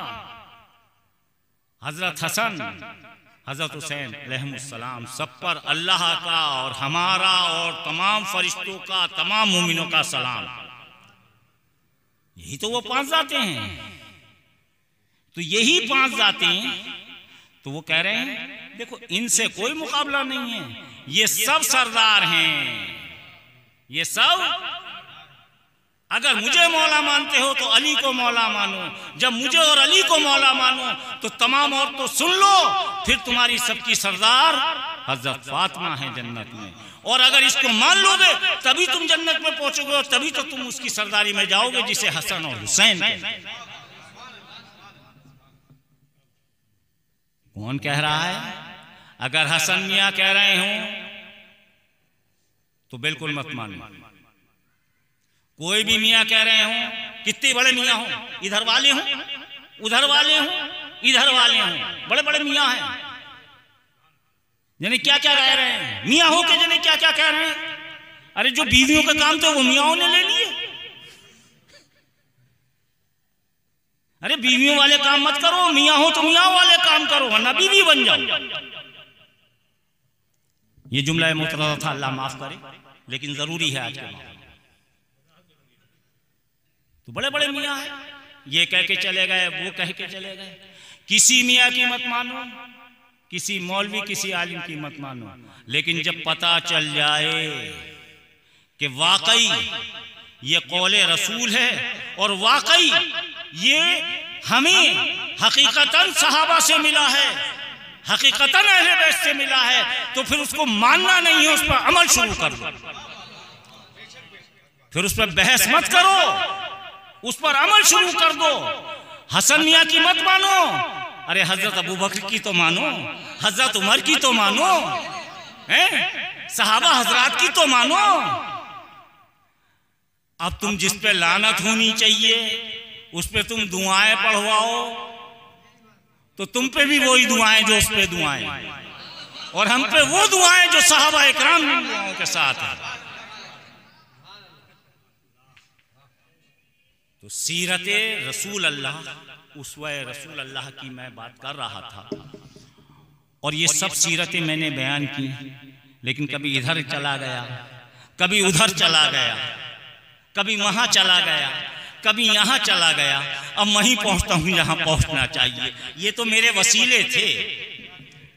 S1: हजरत हसन, हजरत हुसैन अलैहिस्सलाम, सब पर अल्लाह का और हमारा और तमाम फरिश्तों का, तमाम मोमिनों का सलाम। यही तो वो 5 जातें हैं। तो यही 5 जातें, तो वो कह रहे हैं देखो इनसे कोई मुकाबला नहीं है, ये सब सरदार हैं, ये सब। अगर मुझे मौला मानते हो तो अली को मौला मानो, जब मुझे और अली को मौला मानो तो तमाम और तो सुन लो, फिर तुम्हारी सबकी सरदार हजरत फातिमा है जन्नत में। और अगर इसको मान लोगे तभी तुम जन्नत में पहुंचोगे, और तभी तो तुम उसकी सरदारी में जाओगे जिसे हसन और हुसैन कहते हैं। कौन कह रहा है? अगर हसन मियां कह रहे हो तो बिल्कुल मत मानो। कोई भी मियां कह रहे हो, कितने बड़े मियां हो, इधर वाले हो, उधर वाले हो, इधर वाले हो, बड़े बड़े मियां हैं, यानी क्या क्या कह रहे हैं, मियां हो के जाने क्या क्या कह रहे हैं। अरे जो बीवियों का काम थे वो मियाओं ने ले लिए। अरे बीवियों वाले काम मत करो, मियां हो तो मियां वाले काम करो, वरना बीवी बन जाओ। ये जुमला मुतरदा था, अल्लाह माफ करे, लेकिन जरूरी है आज के मामले। तो बड़े बड़े मियां हैं, ये कह के चले गए, वो कह के चले गए। किसी मियां की मत मानो, किसी मौलवी, किसी आलिम की मत मानो, लेकिन जब पता चल जाए कि वाकई ये कौले रसूल है और वाकई ये हमें हकीकतन सहाबा से मिला है, हकीकतन अहले बैत से मिला है, तो फिर उसको मानना नहीं है, उस पर अमल शुरू कर दो। फिर उस पर बहस मत करो, उस पर अमल शुरू कर दो। हसन मियां की मत मानो, अरे हजरत अबू बकर की तो मानो, हजरत उमर की तो मानो, हैं? सहाबा हजरात की तो मानो। अब तुम जिस पे लानत होनी चाहिए उस पे तुम दुआएं पढ़वाओ, तो तुम पे भी वही दुआएं जो उस पे दुआएं, और हम पे वो दुआएं जो सहाबा इकराम दुआओं के साथ है। तो सीरत रसूल अल्लाह, उसवा रसूल अल्लाह की मैं बात कर रहा था, और ये सब सीरतें मैंने बयान की, लेकिन कभी इधर चला गया, कभी उधर चला गया, कभी वहां चला गया, कभी यहां चला गया, अब वहीं पहुंचता हूं जहां पहुंचना चाहिए। ये तो मेरे वसीले थे,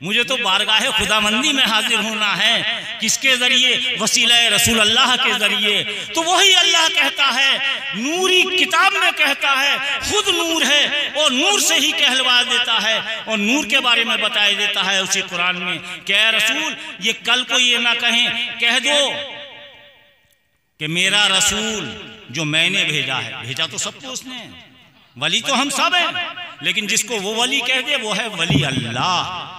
S1: मुझे तो बारगाहे खुदाबंदी में हाजिर होना है। किसके जरिए? वसीला रसूल अल्लाह के जरिए। तो वही अल्लाह कहता है, नूरी किताब में कहता है, खुद नूर है और नूर से ही कहलवा देता है, और नूर के बारे में बताया देता है उसी कुरान में। क्या रसूल ये कल को ये ना कहें, कह दो कि मेरा रसूल जो मैंने भेजा है, भेजा तो सबको उसने, वली तो हम सब हैं, लेकिन जिसको वो वली कह दे वो है वली अल्लाह,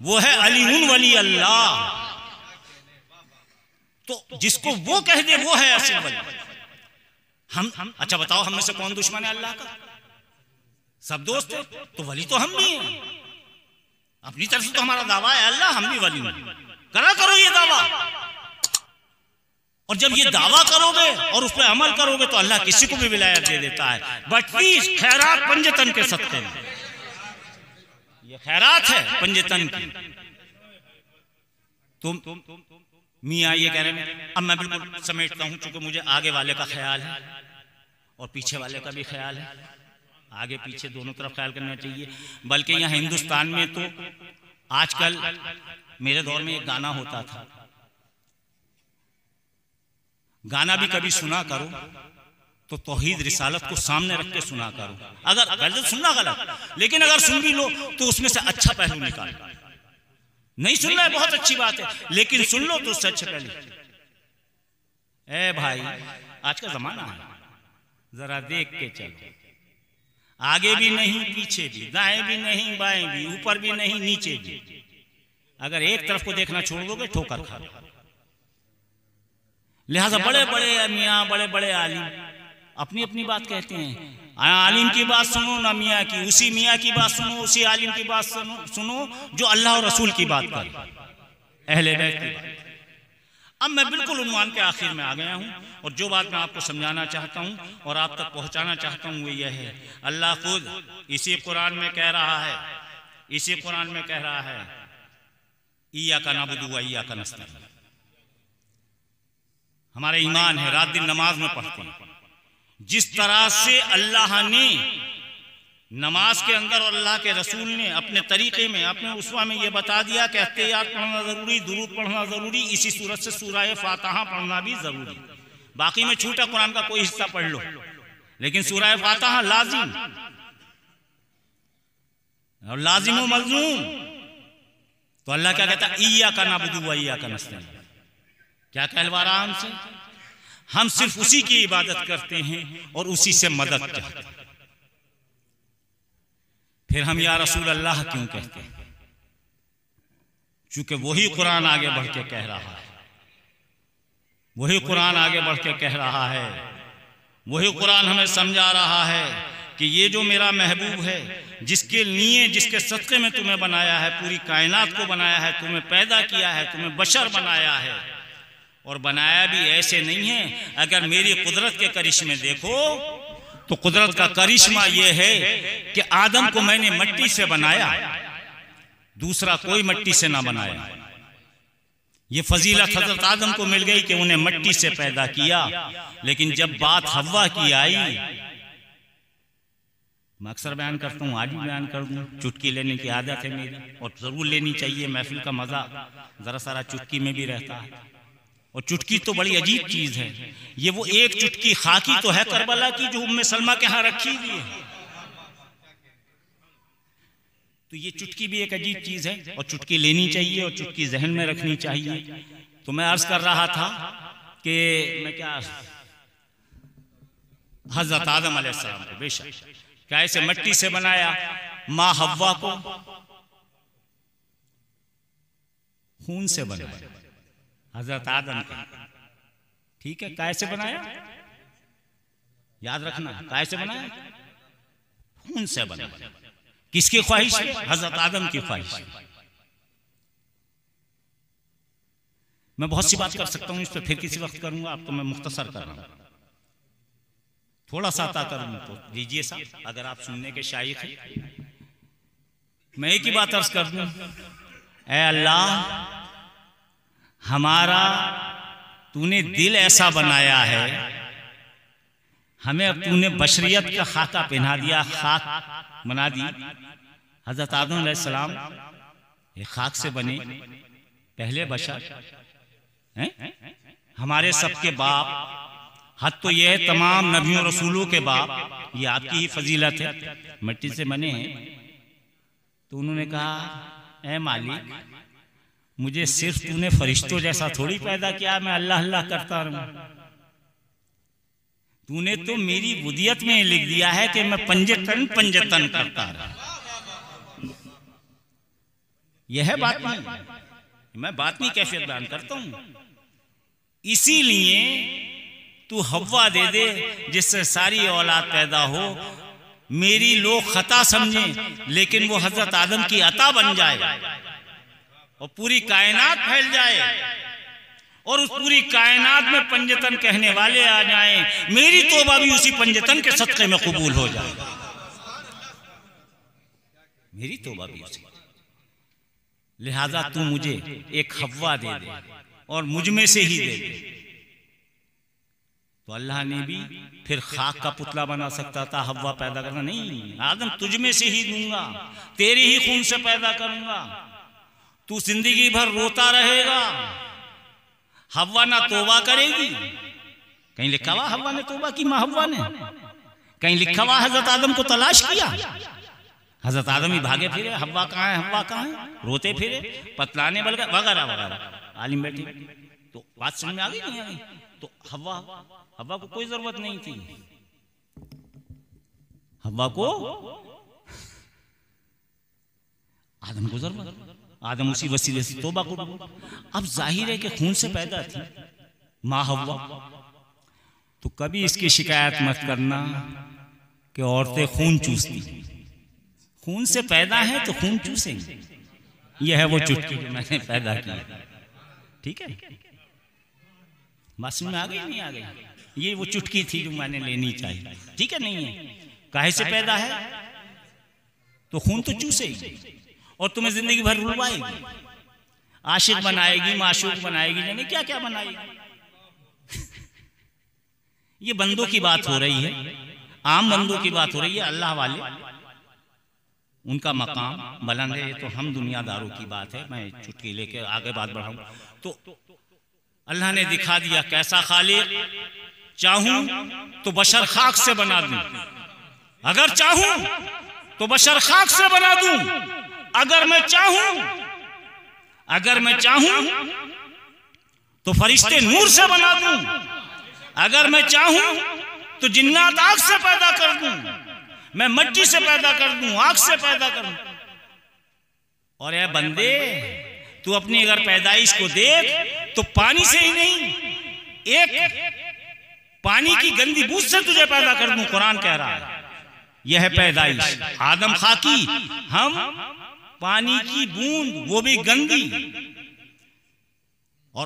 S1: वो है अलीउन वली अल्लाह। तो जिसको वो कह दे वो है असल वली। हम अच्छा बताओ, हम में से कौन दुश्मन है अल्लाह का? सब दोस्त है, तो वली तो हम भी हैं। अपनी तरफ से तो हमारा दावा है अल्लाह, हम भी वली हैं। करो ये दावा, और जब ये दावा करोगे और उस पर अमल करोगे तो अल्लाह किसी को भी विलायत दे देता है। बटवी खैरात पंजतन के सत्ते में, ये खैरात है पंजतन की। तुम मियाँ ये कह रहे हैं, अब मैं बिल्कुल समेटता हूं, चूंकि मुझे आगे वाले का ख्याल है और पीछे वाले का भी ख्याल है, आगे पीछे दोनों तरफ ख्याल करना चाहिए। बल्कि यहाँ हिंदुस्तान में तो आजकल, मेरे दौर में एक गाना होता था, गाना भी कभी सुना करो तो तौहीद रिसालत को सामने रख के सुना करो। अगर गलत सुनना गलत, लेकिन अगर सुन भी लो तो उसमें से अच्छा पहलू निकालो। नहीं सुनना है बहुत अच्छी बात है, लेकिन सुन लो तो उससे अच्छा पहलू। ए भाई, आज का जमाना है, जरा देख के चलो, आगे भी नहीं पीछे भी, दाएं भी नहीं बाएं भी, ऊपर भी नहीं नीचे भी। अगर एक तरफ को देखना छोड़ दोगे ठोकर खा। लिहाजा बड़े बड़े मियाँ, बड़े बड़े आलिम अपनी अपनी बात कहते हैं। आलिम की बात सुनो ना मियाँ की, उसी मियाँ की बात सुनो, उसी आलिम की बात सुनो जो अल्लाह और रसूल की बात करे, अहले बैत की बात। अब मैं बिल्कुल उन्वान के आखिर में आ गया हूँ, और जो बात मैं आपको समझाना चाहता हूँ और आप तक पहुँचाना चाहता हूँ वो यह है, अल्लाह खुद इसी कुरान में कह रहा है इसी कुरान में कह रहा है इय्याका नअबुदु व इय्याका नस्तईन। हमारे ईमान है, रात दिन नमाज में पढ़ते हैं। जिस तरह से अल्लाह ने नमाज के अंदर और अल्लाह के रसूल ने अपने तरीके में, अपने उस्वा में ये बता दिया कि अत्तहियात पढ़ना जरूरी, दुरूद पढ़ना जरूरी, इसी सूरत से सूरह फातिहा पढ़ना भी जरूरी। बाकी में छूटा कुरान का कोई हिस्सा पढ़ लो, लेकिन सूरह फातिहा लाजिम और लाजिम व मलजूम। तो अल्लाह क्या कहता है, इय्याका नअबुदु व इय्याका नस्तईन। क्या कहलवा रहा हमसे? हम सिर्फ उसी की इबादत करते हैं और उसी से मदद चाहते हैं। फिर हम या रसूल अल्लाह क्यों कहते हैं? चूंकि वही कुरान आगे बढ़ के कह रहा है, वही कुरान आगे बढ़ के कह रहा है, वही कुरान हमें समझा रहा है कि ये जो मेरा महबूब है, जिसके लिए, जिसके सदक़े में तुम्हें बनाया है, पूरी कायनात को बनाया है, तुम्हें पैदा किया है, तुम्हें बशर बनाया है, और बनाया भी ऐसे नहीं है। अगर मेरी कुदरत के करिश्मे देखो तो कुदरत का करिश्मा यह है कि आदम को मैंने मिट्टी से बनाया, दूसरा कोई मिट्टी से ना बनाया। ये फजीलत हजरत आदम को मिल गई कि उन्हें मिट्टी से पैदा किया। लेकिन जब बात हव्वा की आई, मैं अक्सर बयान करता हूँ, आज भी बयान कर दूँ, चुटकी लेने की आदत है मेरी और जरूर लेनी चाहिए। महफिल का मजा जरा सारा चुटकी में भी रहता है। और चुटकी तो बड़ी अजीब चीज है। ये वो एक चुटकी खाकी तो है करबला की, जो उम्मे सलमा के यहाँ रखी हुई है। तो ये चुटकी भी एक अजीब चीज है और चुटकी लेनी चाहिए और चुटकी जहन में रखनी चाहिए। तो मैं अर्ज कर रहा था कि मैं क्या, हजरत आदम अलैहिस्सलाम को बेशक कैसे मिट्टी से बनाया, माँ हव्वा को खून से बनाया। हजरत आदम का, ठीक है, कैसे बनाया? याद रखना, कैसे बनाया? खून से बनाया। किसकी ख्वाहिश? हजरत आदम की ख्वाहिश। मैं बहुत सी बात कर सकता हूं इस पर, फिर किसी वक्त करूंगा। अब तो मैं मुख्तसर कर रहा हूं, थोड़ा सा अता करूं तो लीजिए साहब, अगर आप सुनने के शायक हैं। मैं एक ही बात अर्ज कर दूं, ऐ अल्लाह, हमारा तूने दिल ऐसा बनाया है, हमें अब तूने बशरियत का खाका पहना दिया, खाक बना दी। हजरत आदम अलैहिस्सलाम ये खाक से बने पहले बशर हैं, हमारे सबके बाप। हद तो यह है तमाम नबियों रसूलों के बाप, ये आपकी ही फजीलत है, मिट्टी से बने हैं। तो उन्होंने कहा, ऐ मालिक, मुझे सिर्फ तूने फरिश्तों जैसा थोड़ी पैदा किया, मैं अल्लाह अल्लाह करता रहूं। तूने तो मेरी बुदियत में लिख दिया है कि मैं पंजतन पंजतन करता रहा। यह है बात नहीं, मैं बात नहीं कैफियत बयान करता हूं। इसीलिए तू हव्वा दे दे जिससे सारी औलाद पैदा हो। मेरी लोग खता समझे, लेकिन वो हजरत आदम की अता बन जाए और पूरी कायनात फैल जाए और उस पूरी कायनात में पंजतन कहने वाले आ जाएं। मेरी तौबा भी उसी पंजतन के सदक़े में कबूल हो जाए। मेरी तौबा भी उसी। लिहाजा तू मुझे एक हव्वा दे दे और मुझ में से ही दे दे। तो अल्लाह ने भी फिर खाक का पुतला बना सकता था, हव्वा पैदा करना नहीं। आदम तुझ में से ही दूंगा, तेरे ही खून से पैदा करूंगा, तू जिंदगी भर रोता रहेगा। हव्वा ना तौबा करेगी। कहीं लिखा हुआ हव्वा ने तौबा की? माँ हव्वा ने? कहीं लिखा हुआ हजरत आदम को तलाश किया? हजरत आदम ही भागे फिरे, हव्वा कहाँ है, हव्वा कहाँ है, रोते फिरे, पतलाने वगैरह वगैरह। आलिम बैठे। तो बात समझ में आ गई नहीं आ गई? तो हव्वा को कोई जरूरत नहीं थी। हव्वा को आदम को जरूरत। आदम उसी वसीले से तौबा को। अब जाहिर है कि खून से पैदा थी माँ हव्वा, तो कभी इसकी शिकायत मत करना कि औरतें खून चूसती। खून से पैदा है तो खून चूसेंगे। यह है वो चुटकी जो मैंने पैदा की। ठीक है, बात समझ में आ गई नहीं आ गई? ये वो चुटकी थी जो मैंने लेनी चाहिए। ठीक है, नहीं है काहे से पैदा है तो खून तो चूसेगी। और तुम्हें जिंदगी भर रुलवाएगी, आशिक बनाएगी, माशूक बनाएगी, जाने क्या क्या बनाएगी। ये बंदों की बात हो रही है, आम बंदों की बात हो रही है। अल्लाह वाले उनका मकाम बुलंद है, तो हम दुनियादारों की बात है। मैं चुटकी लेके आगे बात बढ़ाऊं तो अल्लाह ने दिखा दिया कैसा खालिक, चाहूं तो बशर खाक से बना दूं, अगर चाहूं तो बशर खाक से बना दूं, अगर मैं चाहूं तो फरिश्ते नूर से बना दूं, अगर मैं चाहूं तो जिन्नात आग से पैदा कर दूं, मैं मिट्टी से पैदा कर दूं, आग से पैदा कर दूं। और ये बंदे तू अपनी अगर पैदाइश को देख तो पानी से ही नहीं, एक पानी की गंदी बूंद से तुझे पैदा कर दूं। कुरान कह रहा है यह है पैदाइश। आदम खाकी, हम पानी की बूंद, वो भी गंदी। और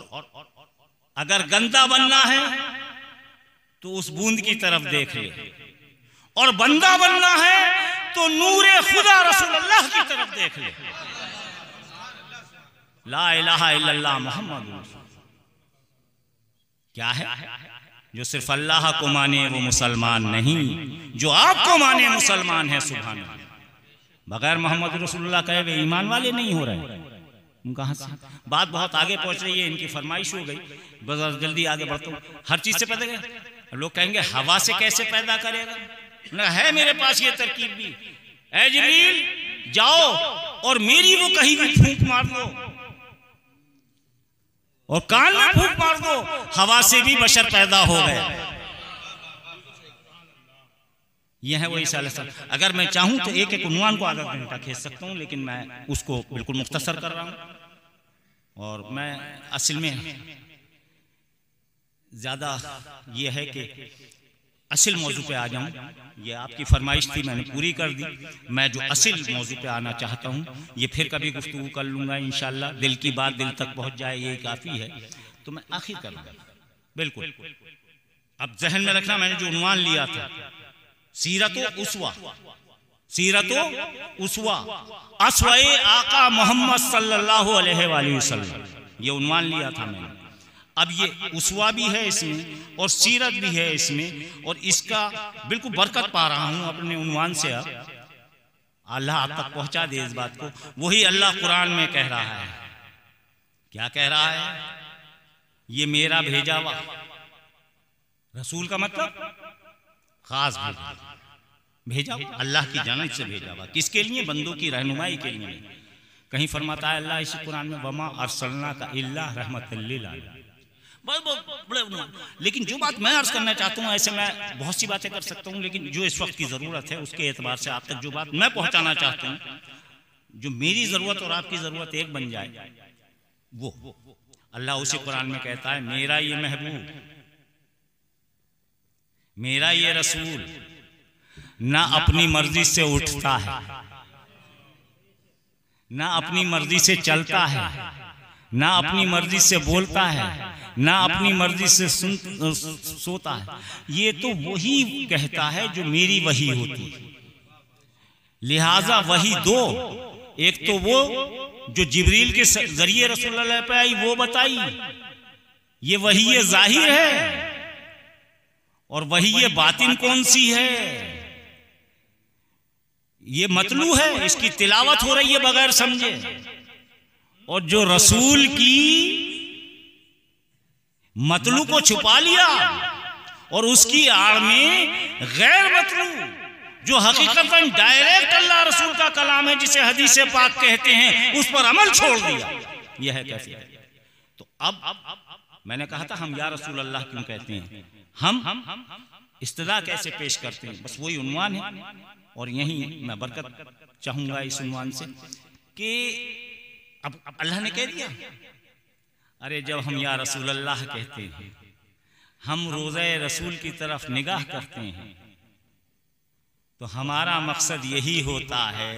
S1: अगर गंदा बनना है तो उस बूंद की तरफ देख ले, और बंदा बनना है तो नूरे खुदा रसूलुल्लाह की तरफ देख ले। ला इलाहा इल्लल्लाह मुहम्मद रसूलुल्लाह। क्या है? जो सिर्फ अल्लाह को माने वो मुसलमान नहीं, जो आपको माने मुसलमान है। सुभान अल्लाह। बगैर मोहम्मद रसूलुल्लाह कहे वे ईमान वाले नहीं हो रहे। कहाँ से बात बहुत आगे पहुंच रही है, इनकी फरमाइश हो गई, बस जल्दी आगे बढ़ता हूँ। हर चीज से पैदा करेगा। लोग कहेंगे हवा से कैसे पैदा करेगा? ना है मेरे पास ये तरकीब भी। ऐ जिब्रील जाओ और मेरी वो कहीं भी फूंक मार दो, और कान में फूंक मार दो, हवा से भी बशर पैदा हो गए। यह है वो ईसा अलैहिस्सलाम। अगर मैं चाहूं तो एक एक उन्वान को आधा घंटा खींच सकता हूं, लेकिन मैं उसको बिल्कुल मुख्तसर कर रहा हूं। और मैं असल में ज्यादा ये है कि असल मौजू पे आ जाऊं। ये आपकी फरमाइश थी, मैंने पूरी कर दी। मैं जो असल मौजू पे आना चाहता हूं ये फिर कभी गुफ्तगू कर लूंगा इंशाल्लाह। दिल की बात दिल तक पहुंच जाए यही काफी है। तो मैं आखिर कर लूंगा बिल्कुल। अब जहन में रखना, मैंने जो उन्वान लिया था सीरतो उसवा, सीरतो उसवा अस्वे आका मोहम्मद सल्लल्लाहु अलैहि वसल्लम, ये उन्वान लिया था मैंने। अब ये उसवा भी है इसमें और सीरत भी है इसमें, और इसका बिल्कुल बरकत पा रहा हूं अपने उन्वान से। अब अल्लाह आप तक पहुंचा दे इस बात को। वही अल्लाह कुरान में कह रहा है। क्या कह रहा है? ये मेरा भेजा हुआ रसूल का मतलब खास भेजा हुआ, अल्लाह की जानिब से भेजा हुआ। किसके लिए? बंदों की रहनुमाई के लिए। कहीं फरमाता है अल्लाह इसी कुरान में वमा अरसलना का इल्ला रहमतल लिल आलमीन। बड़े लेकिन जो बात मैं अर्ज करना चाहता हूँ, ऐसे मैं बहुत सी बातें कर सकता हूँ, लेकिन जो इस वक्त की जरूरत है उसके एतबार से आप तक जो बात मैं पहुंचाना चाहता हूँ, जो मेरी जरूरत और आपकी जरूरत एक बन जाए, वो अल्लाह उसी कुरान में कहता है मेरा ये महबूब, मेरा ये रसूल ना अपनी मर्जी से उठता है, ना अपनी मर्जी से चलता है, ना अपनी मर्जी से बोलता है, ना अपनी मर्जी से सोता है। ये तो वही कहता है जो मेरी वही होती है। लिहाजा वही दो, एक तो वो जो जिब्रील के जरिए रसूलुल्लाह पे आई वो बताई, ये वही ये जाहिर है, और वही ये बातिन कौन सी है? ये मतलू है, इसकी तिलावत हो रही है बगैर समझे। और जो रसूल की मतलू को छुपा लिया और उसकी आड़ में गैर मतलू जो हकीकतन डायरेक्ट अल्लाह रसूल का कलाम है, जिसे हदीस पाक कहते हैं, उस पर अमल छोड़ दिया। यह है कैसे? तो अब मैंने कहा था हम या रसूल अल्लाह क्यों कहते हैं, हम इस्तदा कैसे पेश करते हैं, बस वही उन्वान है। और यही मैं बरकत चाहूंगा इस उन्वान से कि अब अल्लाह ने कह दिया, अरे जब हम या रसूल अल्लाह कहते हैं, हम रोज़े रसूल की तरफ निगाह करते हैं, तो हमारा मकसद यही होता है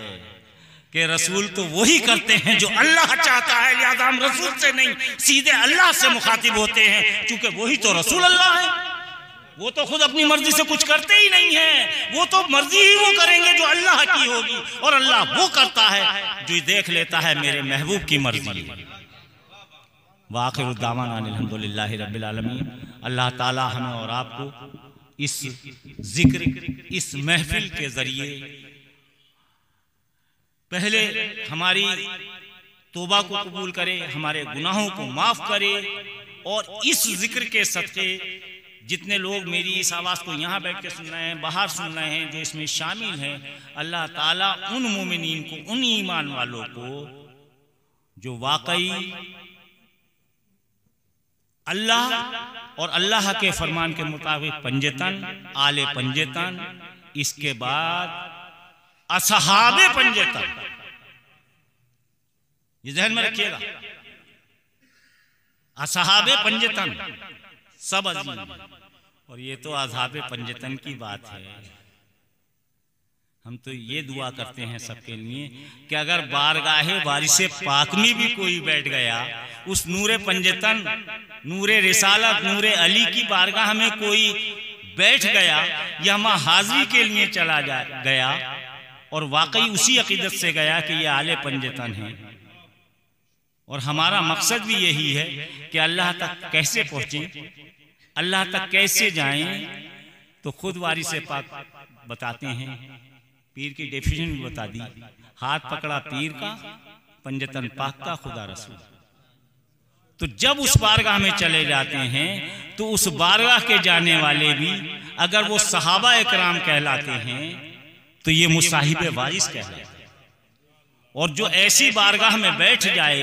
S1: कि रसूल तो वही करते हैं जो अल्लाह चाहता है। लिहाजा हम रसूल से नहीं सीधे अल्लाह से मुखातिब होते हैं, क्योंकि वही तो रसूल अल्लाह है। वो तो खुद अपनी मर्जी से कुछ करते ही नहीं है, वो तो मर्जी ही वो करेंगे जो अल्लाह की होगी, और अल्लाह वो करता है जो देख लेता है मेरे महबूब की मर्जी। वाखिरु दावाना अल्हम्दुलिल्लाहि रब्बिल आलमीन। अल्लाह ताला हमें और आपको इस जिक्र, इस महफिल के जरिए पहले हमारी तौबा को कबूल करे, हमारे गुनाहों को माफ करे, और इस जिक्र के सदके जितने लोग मेरी इस आवाज़ को यहाँ बैठ के सुन रहे हैं, बाहर सुन रहे हैं, जो इसमें शामिल हैं, अल्लाह ताला उन मोमिनीन को, उन ईमान वालों को जो वाकई अल्लाह और अल्लाह के फरमान के मुताबिक पंजतन, आले पंजतन, इसके बाद असहाबे पंजतन, ये ज़हन में रखिएगा, असहाबे पंजतन सब अजीम। और ये तो असहाबे पंजतन की बात है। हम तो ये दुआ करते हैं सबके लिए कि अगर बारगाहे वारिसे पाक में भी कोई बैठ गया, उस नूरे पंजतन, नूरे रिसालत, नूरे अली की बारगाह में कोई बैठ गया या वहां हाजिरी के लिए चला गया और वाकई उसी अकीदत से गया कि ये आले पंजतन है, और हमारा मकसद भी यही है कि अल्लाह तक कैसे पहुंचे, अल्लाह तक कैसे जाएं, तो खुद वारिसे पाक बताते हैं, पीर की डेफिनेशन भी बता दी, हाथ पकड़ा पीर का, पंजतन पाक का, खुदा रसूल। तो जब उस बारगाह में चले जाते हैं तो उस बारगाह के जाने वाले भी अगर वो सहाबा इकराम कहलाते हैं तो ये मुसाहिब वारिस कहलाते हैं। और जो ऐसी बारगाह में बैठ जाए,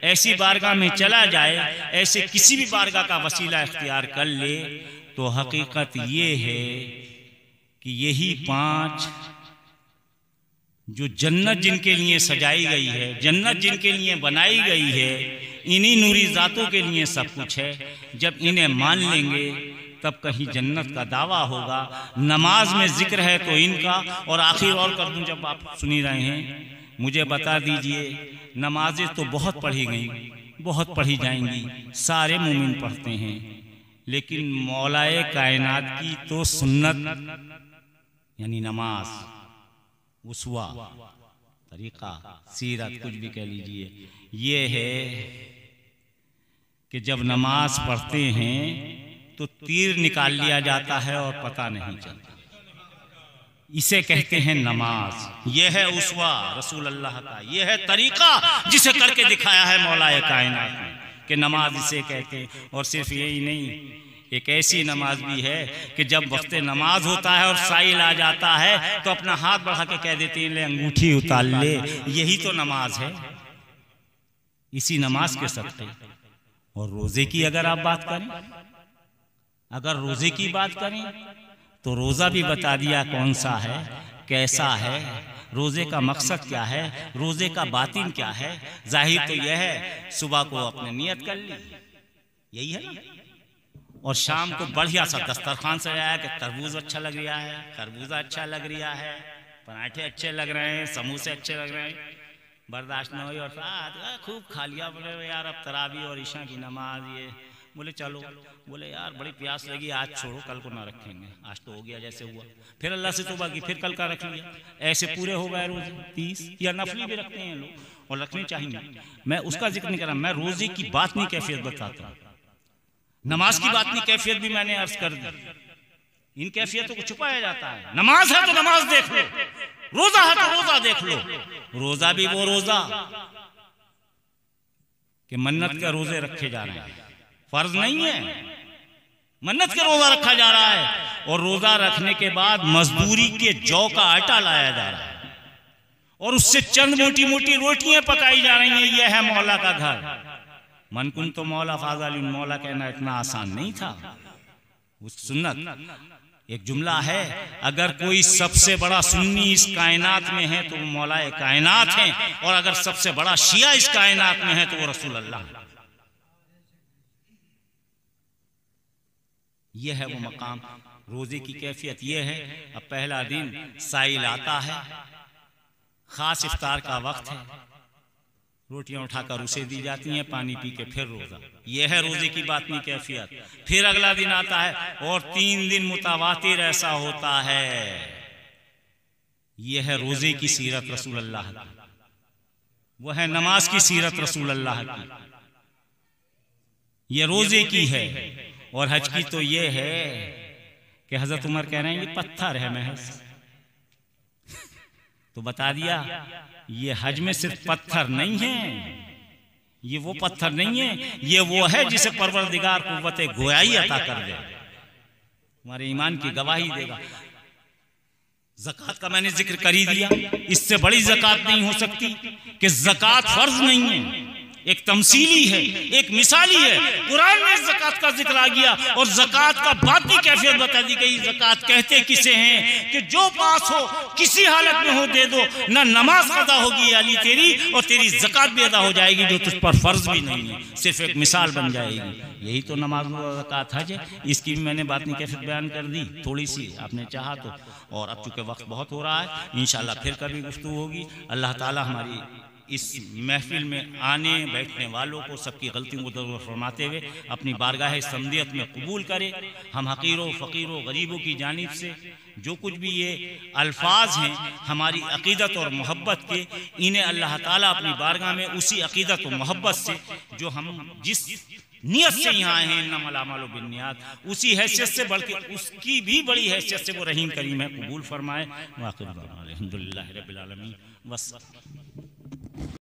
S1: ऐसी बारगाह में चला जाए, ऐसे किसी भी बारगाह का वसीला इख्तियार कर ले, तो हकीकत ये है कि यही 5 जो जन्नत जिनके लिए सजाई गई है, जन्नत जिनके लिए बनाई गई है, इन्हीं नूरी जातों के लिए सब कुछ है। जब इन्हें मान लेंगे तब कहीं जन्नत का दावा होगा। नमाज में जिक्र है तो इनका। और आखिर और कर दूं, जब आप सुनी रहे हैं, मुझे बता दीजिए, नमाजें तो बहुत पढ़ी गई, बहुत पढ़ी जाएंगी, सारे मोमिन पढ़ते हैं, लेकिन मौलाए कायनात की तो सुन्नत यानी नमाज, उसवा, तरीका, सीरत, कुछ भी कह लीजिए, ये है कि जब नमाज पढ़ते हैं तो तीर निकाल लिया जाता है और पता नहीं चलता। इसे कहते हैं नमाज। यह है उसवा रसूल अल्लाह का, यह है तरीका जिसे करके दिखाया है मौलाए कायनात ने कि नमाज इसे कहते हैं। और सिर्फ यही नहीं, एक ऐसी नमाज भी है कि जब वक्त नमाज होता है और साइल आ जाता है तो अपना हाथ बढ़ा के कह देते हैं ले अंगूठी उतार ले। यही तो नमाज है, इसी नमाज के सदक़े। और रोजे की अगर आप बात करें, अगर रोजे की बात करें तो रोजा भी बता दिया कौन सा है, कैसा है, रोजे का मकसद क्या है, रोजे का बातिन क्या है। जाहिर तो यह है सुबह को अपने नियत कर ली, यही है ना, और शाम को बढ़िया सा दस्तरखान सजाया कि तरबूज अच्छा लग रहा है, खरबूजा अच्छा लग रहा है, पराठे अच्छे लग रहे हैं, समोसे अच्छे लग रहे हैं, बर्दाश्त न हुई और साथ खूब खा लिया। बोले यार अब तरावी और ईशा की नमाज, ये बोले चलो, बोले यार बड़ी प्यास लगी, आज छोड़ो, कल को ना रखेंगे, आज तो हो गया जैसे हुआ। फिर अल्लाह से तौबा की, फिर कल का रख लिया। ऐसे पूरे हो गए रोजे 30, या नफली भी रखते हैं लोग और रखने चाहिए। मैं उसका जिक्र नहीं कर रहा, मैं रोजे की बात नहीं कैफियत बताता हूँ, नमाज की बात नहीं कैफियत भी मैंने अर्ज कर दी। इन कैफियतों को छुपाया जाता है। नमाज है तो नमाज देख लो, रोजा है तो रोजा देख लो। रोजा भी वो रोजा कि मन्नत के रोजे रखे जा रहे हैं, फर्ज नहीं है, मन्नत के रोजा रखा जा रहा है। और रोजा रखने के बाद मजदूरी के जौ का आटा लाया जा रहा है और उससे चंद मोटी मोटी रोटियां पकाई जा रही हैं। यह है मौला का घर। मन कुन तो मौला फाज़ालिन, मौला कहना इतना आसान नहीं था। उस सुन्नत एक जुमला है, अगर कोई सबसे बड़ा सुन्नी इस कायनात में है तो वो मौलाए कायनात है, और अगर सबसे बड़ा शिया इस कायनात में है तो वो रसूल अल्लाह। यह है वो मकाम। रोजे की कैफियत यह है, अब पहला दिन साइल आता है, खास इफ्तार का वक्त है, रोटियां उठाकर उसे दी जाती हैं, पानी पी के फिर रोजा। यह है रोजे की बातनी कैफियत। फिर अगला दिन आता है और 3 दिन मुतावातिर ऐसा होता है। यह है रोजे की सीरत रसूलुल्लाह की, वो है नमाज की सीरत रसूलुल्लाह की, ये रोजे की है। और हज की तो ये है कि हजरत उमर कह रहे हैं ये पत्थर है महज, तो बता दिया ये हज में सिर्फ पत्थर नहीं है, ये वो पत्थर नहीं है, ये वो है जिसे परवरदिगार कुव्वत गोयाई अता कर दे, हमारे ईमान की गवाही देगा। ज़कात का मैंने जिक्र कर ही दिया, इससे बड़ी ज़कात नहीं हो सकती कि ज़कात फर्ज नहीं है, एक तमसीली है, एक मिसाली है। कुरान में ज़कात का जिक्र आ गया और ज़कात का बाकी कैफियत बता दी गई। ज़कात कहते किसे हैं कि जो पास हो, किसी हालत में हो, दे दो, ना नमाज अदा होगी अली तेरी, और तेरी ज़कात भी अदा हो जाएगी जो तुझ पर फर्ज भी नहीं है, सिर्फ एक मिसाल बन जाएगी। यही तो नमाज और ज़कात हज है। इसकी भी मैंने बात नहीं कैफियत बयान कर दी थोड़ी सी, आपने चाहा तो। और अब चूंकि वक्त बहुत हो रहा है, इंशाअल्लाह फिर कभी गुफ्तगू होगी। अल्लाह ताला हमारी इस महफिल में आने बैठने वालों को सबकी गलतियों को दूर फरमाते हुए अपनी बारगाह समदियत में कबूल करे। हम हकीरों फ़कीरों गरीबों की जानिब से जो कुछ भी ये अल्फाज हैं हमारी अक़ीदत और मोहब्बत के, इन्हें अल्लाह ताला अपनी बारगाह में उसी अक़ीदत और मोहब्बत से जो हम जिस नियत से यहाँ आए हैं, इन्नमल आमालु बिन्नियात, उसी हैसियत से बल्कि उसकी भी बड़ी हैसियत से वो रहीम करीम है, कबूल फरमाए। वाक़िअ अल्हम्दुलिल्लाहि रब्बिल आलमीन। बस।